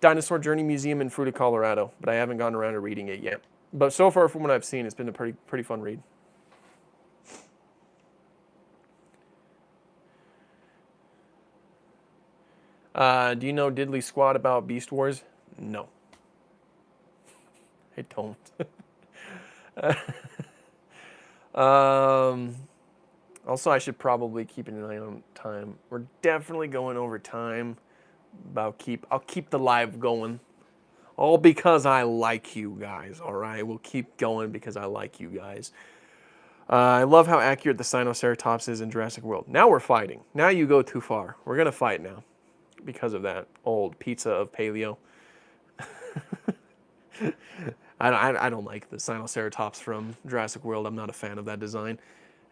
Dinosaur Journey Museum in Fruita, Colorado, but I haven't gotten around to reading it yet. But so far, from what I've seen, it's been a pretty fun read. Do you know diddly squat about Beast Wars? No. I don't. Also, I should probably keep an eye on time. We're definitely going over time. I'll keep the live going. All because I like you guys, all right? We'll keep going because I like you guys. I love how accurate the Sinoceratops is in Jurassic World. Now we're fighting. Now you go too far. We're going to fight now because of that old pizza of paleo. I don't like the Sinoceratops from Jurassic World. I'm not a fan of that design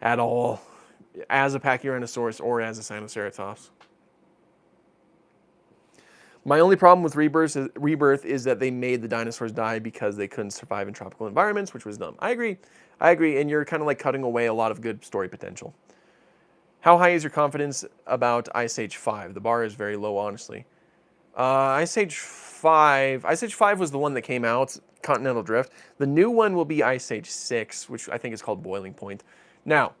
at all, as a Pachyrhinosaurus or as a Sinoceratops. My only problem with Rebirth is that they made the dinosaurs die because they couldn't survive in tropical environments, which was dumb. I agree, and you're kind of like cutting away a lot of good story potential. How high is your confidence about Ice Age 5? The bar is very low, honestly. Ice Age 5 was the one that came out, Continental Drift. The new one will be Ice Age 6, which I think is called Boiling Point. Now,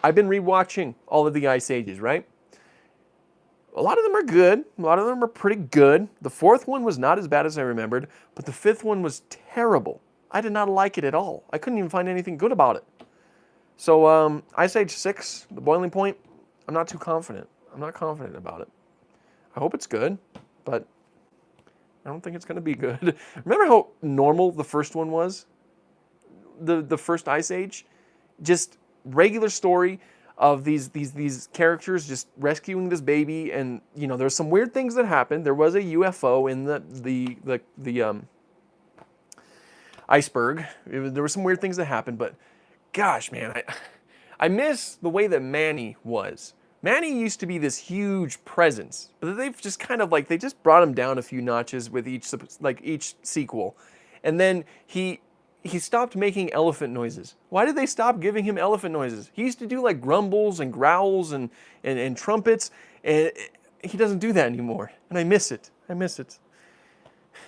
I've been rewatching all of the Ice Ages, right? A lot of them are good. A lot of them are pretty good. The fourth one was not as bad as I remembered, but the fifth one was terrible. I did not like it at all. I couldn't even find anything good about it. So, Ice Age 6, the Boiling Point, I'm not too confident. I'm not confident about it. I hope it's good, but I don't think it's going to be good. Remember how normal the first one was? The first Ice Age? Just regular story of these characters just rescuing this baby, and you know, there's some weird things that happened. There was a UFO in the iceberg. There were some weird things that happened, but gosh, man, I miss the way that Manny was. Manny used to be this huge presence, but they've just kind of like, they just brought him down a few notches with each sequel. And then he stopped making elephant noises. Why did they stop giving him elephant noises? He used to do like grumbles and growls and trumpets, and he doesn't do that anymore. And I miss it. I miss it.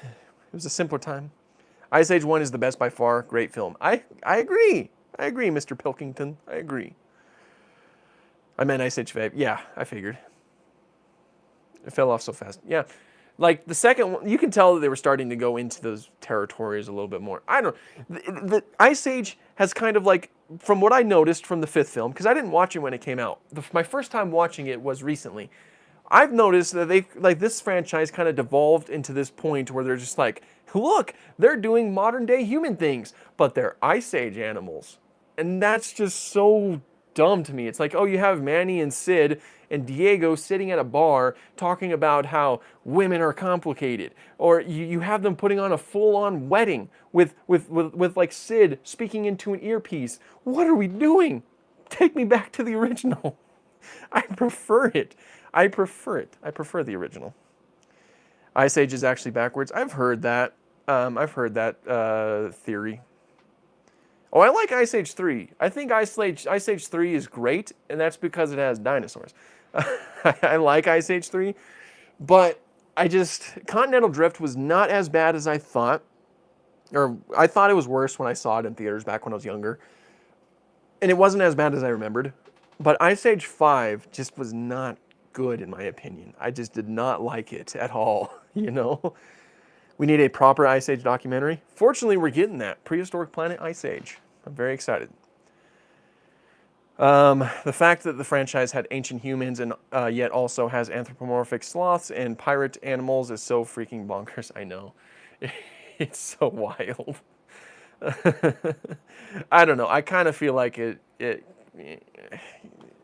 It was a simpler time. Ice Age 1 is the best by far. Great film. I agree. I agree, Mr. Pilkington. I agree. I meant Ice Age 5. Yeah, I figured. It fell off so fast. Yeah. Like the second one, you can tell that they were starting to go into those territories a little bit more. I don't know. The Ice Age has kind of like, from what I noticed from the fifth film, because I didn't watch it when it came out. My first time watching it was recently. I've noticed that this franchise kind of devolved into this point where they're just like, look, they're doing modern day human things, but they're Ice Age animals. And that's just so dumb to me. It's like, oh, you have Manny and Sid and Diego sitting at a bar talking about how women are complicated. Or you have them putting on a full-on wedding with like Sid speaking into an earpiece. What are we doing? Take me back to the original. I prefer it. I prefer the original. Ice Age is actually backwards. I've heard that. Theory. Oh, I like Ice Age 3. I think Ice Age 3 is great, and that's because it has dinosaurs. I like Ice Age 3, but Continental Drift was not as bad as I thought. Or I thought it was worse when I saw it in theaters back when I was younger. And it wasn't as bad as I remembered. But Ice Age 5 just was not good in my opinion. I just did not like it at all, you know? We need a proper Ice Age documentary. Fortunately, we're getting that. Prehistoric Planet Ice Age. I'm very excited. The fact that the franchise had ancient humans and yet also has anthropomorphic sloths and pirate animals is so freaking bonkers. I know. It's so wild. I don't know. I kind of feel like I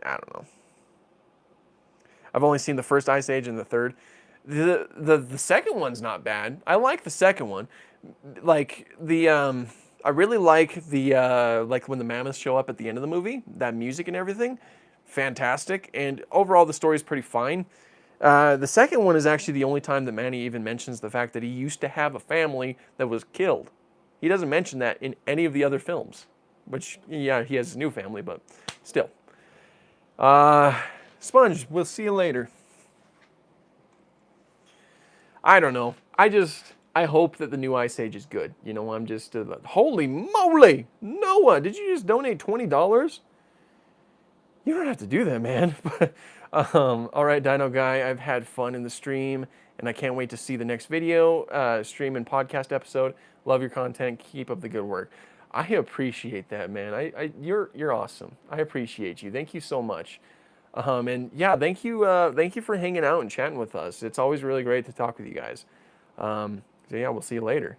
don't know. I've only seen the first Ice Age and the third. The second one's not bad. I like the second one. Like I really like like when the mammoths show up at the end of the movie. That music and everything, fantastic. And overall, the story's pretty fine. The second one is actually the only time that Manny even mentions the fact that he used to have a family that was killed. He doesn't mention that in any of the other films. Which, yeah, he has his new family, but still. Sponge, we'll see you later. I don't know. I hope that the new Ice Age is good. You know, I'm just, holy moly! Noah, did you just donate $20? You don't have to do that, man. All right, Dino Guy, I've had fun in the stream, and I can't wait to see the next video, stream and podcast episode. Love your content. Keep up the good work. I appreciate that, man. You're awesome. I appreciate you. Thank you so much. And yeah, thank you for hanging out and chatting with us. It's always really great to talk with you guys. So yeah, we'll see you later.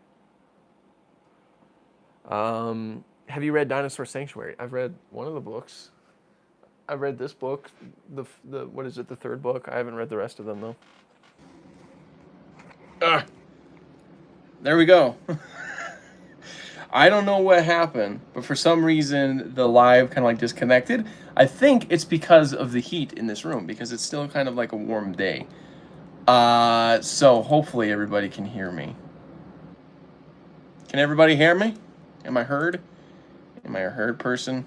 Have you read Dinosaur Sanctuary? I've read one of the books. I've read this book, the what is it, the third book? I haven't read the rest of them though. There we go. I don't know what happened, but for some reason the live kind of like disconnected. I think it's because of the heat in this room, because it's still kind of like a warm day. So hopefully everybody can hear me. Can everybody hear me? Am I heard? Am I a heard person?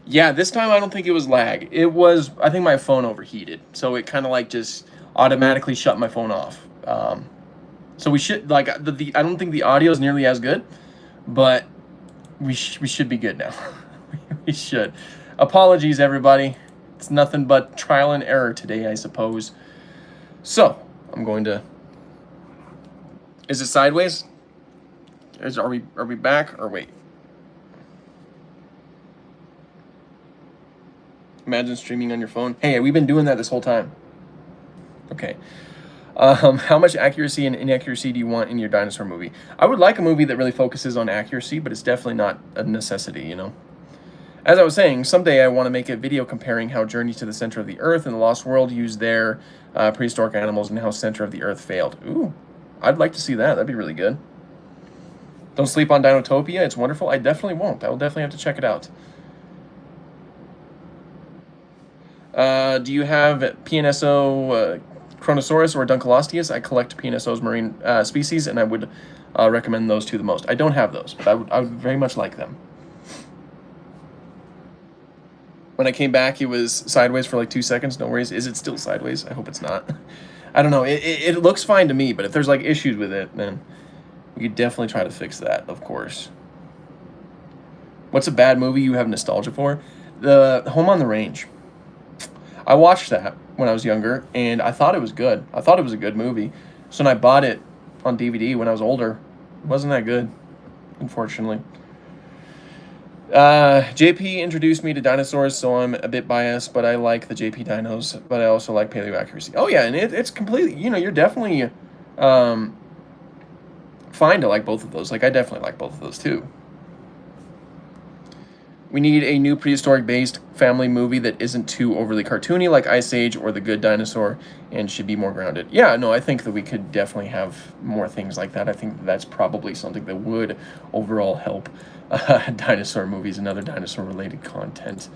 Yeah, this time I don't think it was lag. It was, I think my phone overheated. So it kind of like just automatically shut my phone off. So we should, like, I don't think the audio is nearly as good, but we should be good now. We should. Apologies, everybody. It's nothing but trial and error today, I suppose. So, I'm going to... Is it sideways? Are we back, or wait? Imagine streaming on your phone. Hey, we've been doing that this whole time. Okay. How much accuracy and inaccuracy do you want in your dinosaur movie? I would like a movie that really focuses on accuracy, but it's definitely not a necessity, you know? As I was saying, someday I want to make a video comparing how Journey to the Center of the Earth and The Lost World used their prehistoric animals and how Center of the Earth failed. Ooh, I'd like to see that. That'd be really good. Don't sleep on Dinotopia. It's wonderful. I definitely won't. I will definitely have to check it out. Do you have PNSO Chronosaurus or Dunkleosteus? I collect PNSO's marine species, and I would recommend those two the most. I don't have those, but I would very much like them. When I came back, it was sideways for like 2 seconds. No worries. Is it still sideways? I hope it's not. I don't know. It looks fine to me, but if there's like issues with it, then we could definitely try to fix that, of course. What's a bad movie you have nostalgia for? The Home on the Range. I watched that when I was younger, and I thought it was good. I thought it was a good movie. So when I bought it on DVD when I was older, it wasn't that good, unfortunately. JP introduced me to dinosaurs, so I'm a bit biased, but I like the JP dinos, but I also like paleo accuracy. Oh yeah, and it's completely, you know, you're definitely fine to like both of those. Like, I definitely like both of those too. We need a new prehistoric-based family movie that isn't too overly cartoony, like Ice Age or The Good Dinosaur, and should be more grounded. Yeah, no, I think that we could definitely have more things like that. I think that's probably something that would overall help dinosaur movies and other dinosaur-related content.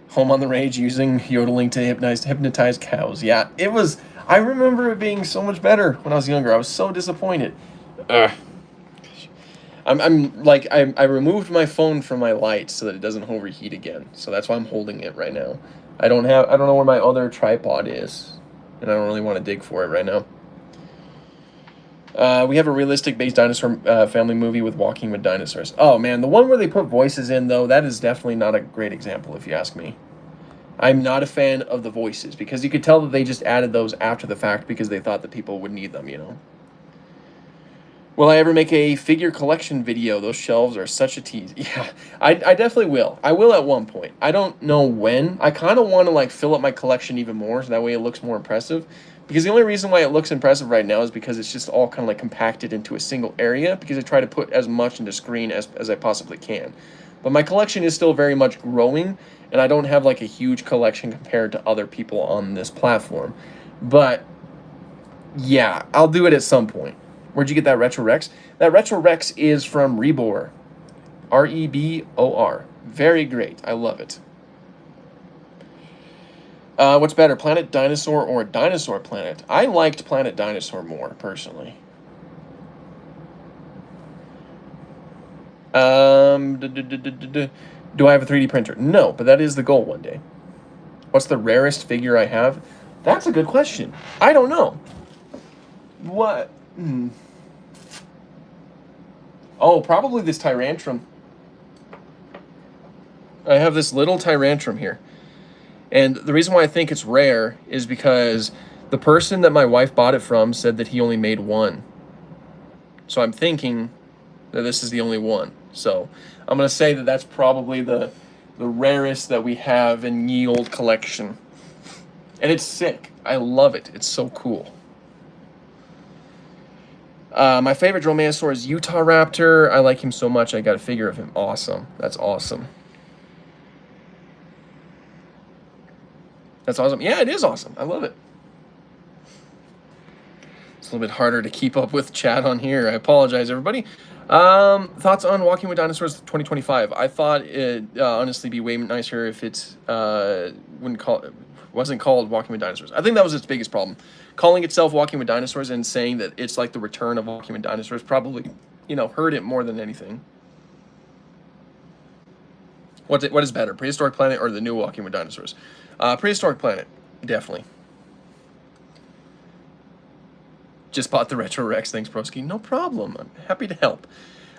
Home on the Range using yodeling to hypnotize cows. Yeah, it was. I remember it being so much better when I was younger. I was so disappointed. I removed my phone from my light so that it doesn't overheat again. So that's why I'm holding it right now. I don't know where my other tripod is, and I don't really want to dig for it right now. We have a realistic-based dinosaur family movie with Walking with Dinosaurs. Oh man, the one where they put voices in though, that is definitely not a great example if you ask me. I'm not a fan of the voices because you could tell that they just added those after the fact because they thought that people would need them, you know. Will I ever make a figure collection video? Those shelves are such a tease. Yeah, I definitely will. I will at one point. I don't know when. I kind of want to like fill up my collection even more so that way it looks more impressive. Because the only reason why it looks impressive right now is because it's just all kind of like compacted into a single area because I try to put as much into screen as I possibly can. But my collection is still very much growing, and I don't have like a huge collection compared to other people on this platform. But yeah, I'll do it at some point. Where'd you get that Retro Rex? That Retro Rex is from Rebor. R-E-B-O-R. Very great. I love it. What's better, Planet Dinosaur or Dinosaur Planet? I liked Planet Dinosaur more, personally. Do I have a 3D printer? No, but that is the goal one day. What's the rarest figure I have? That's a good question. I don't know. What? Oh, probably this Tyrantrum. I have this little Tyrantrum here. And the reason why I think it's rare is because the person that my wife bought it from said that he only made one. So I'm thinking that this is the only one. So I'm going to say that that's probably the rarest that we have in ye old collection. And it's sick. I love it. It's so cool. My favorite Dromaeosaur is Utah Raptor. I like him so much. I got a figure of him. Awesome. That's awesome. That's awesome. Yeah, it is awesome. I love it. It's a little bit harder to keep up with chat on here. I apologize, everybody. Thoughts on Walking with Dinosaurs 2025? I thought it'd honestly be way nicer if it wasn't called Walking with Dinosaurs. I think that was its biggest problem. Calling itself Walking with Dinosaurs and saying that it's like the return of Walking with Dinosaurs probably, hurt it more than anything. What is better, Prehistoric Planet or the new Walking with Dinosaurs? Prehistoric Planet, definitely. Just bought the Retro Rex, thanks Broski. No problem, I'm happy to help.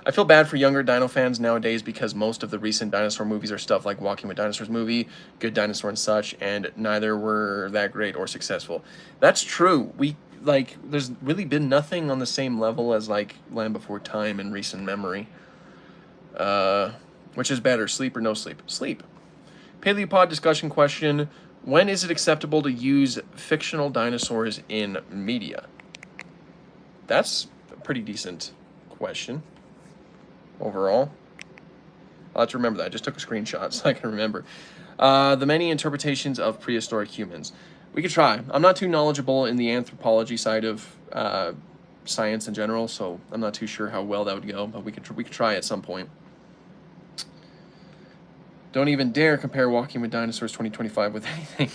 I feel bad for younger dino fans nowadays because most of the recent dinosaur movies are stuff like Walking with Dinosaurs movie, Good Dinosaur and such, and neither were that great or successful. That's true. There's really been nothing on the same level as like Land Before Time in recent memory. Which is better, sleep or no sleep? Sleep. Paleopod discussion question. When is it acceptable to use fictional dinosaurs in media? That's a pretty decent question overall. I'll have to remember that. I just took a screenshot so I can remember. The many interpretations of prehistoric humans. We could try. I'm not too knowledgeable in the anthropology side of science in general, so I'm not too sure how well that would go, but we could try at some point. Don't even dare compare Walking with Dinosaurs 2025 with anything.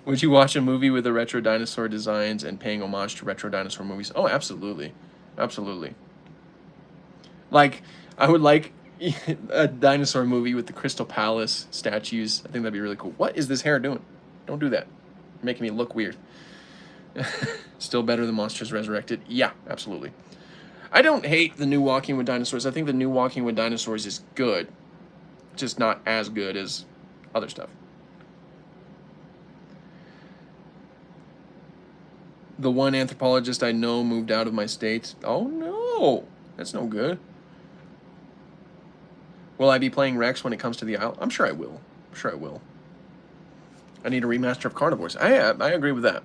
Would you watch a movie with the retro dinosaur designs and paying homage to retro dinosaur movies? Oh, absolutely. Absolutely. Like, I would like a dinosaur movie with the Crystal Palace statues. I think that'd be really cool. What is this hair doing? Don't do that. You're making me look weird. Still better than Monsters Resurrected. Yeah, absolutely. I don't hate the new Walking with Dinosaurs. I think the new Walking with Dinosaurs is good. Just not as good as other stuff. The one anthropologist I know moved out of my state. Oh no, that's no good. Will I be playing Rex when it comes to the Isle? I'm sure I will. I'm sure I will. I need a remaster of Carnivores. I agree with that.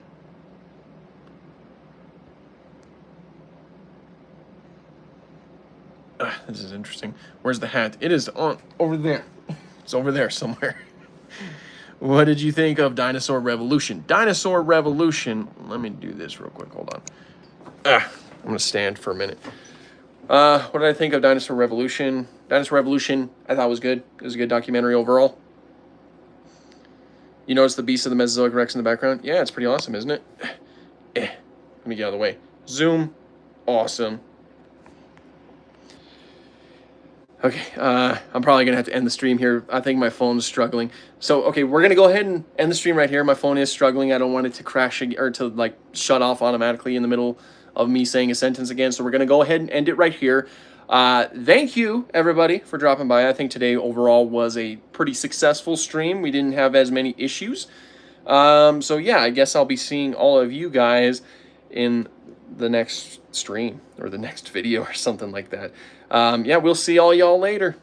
This is interesting. Where's the hat? It is on over there. It's over there somewhere. What did you think of Dinosaur Revolution? Dinosaur Revolution. Let me do this real quick. Hold on. I'm going to stand for a minute. What did I think of Dinosaur Revolution? Dinosaur Revolution, I thought was good. It was a good documentary overall. You notice the Beast of the Mesozoic Rex in the background? Yeah, it's pretty awesome, isn't it? Let me get out of the way. Zoom. Awesome. Okay, I'm probably going to have to end the stream here. I think my phone's struggling. So, okay, we're going to go ahead and end the stream right here. My phone is struggling. I don't want it to crash or to, like, shut off automatically in the middle of me saying a sentence again. So we're going to go ahead and end it right here. Thank you, everybody, for dropping by. I think today overall was a pretty successful stream. We didn't have as many issues. So, yeah, I guess I'll be seeing all of you guys in the next stream or the next video or something like that. Yeah, we'll see all y'all later.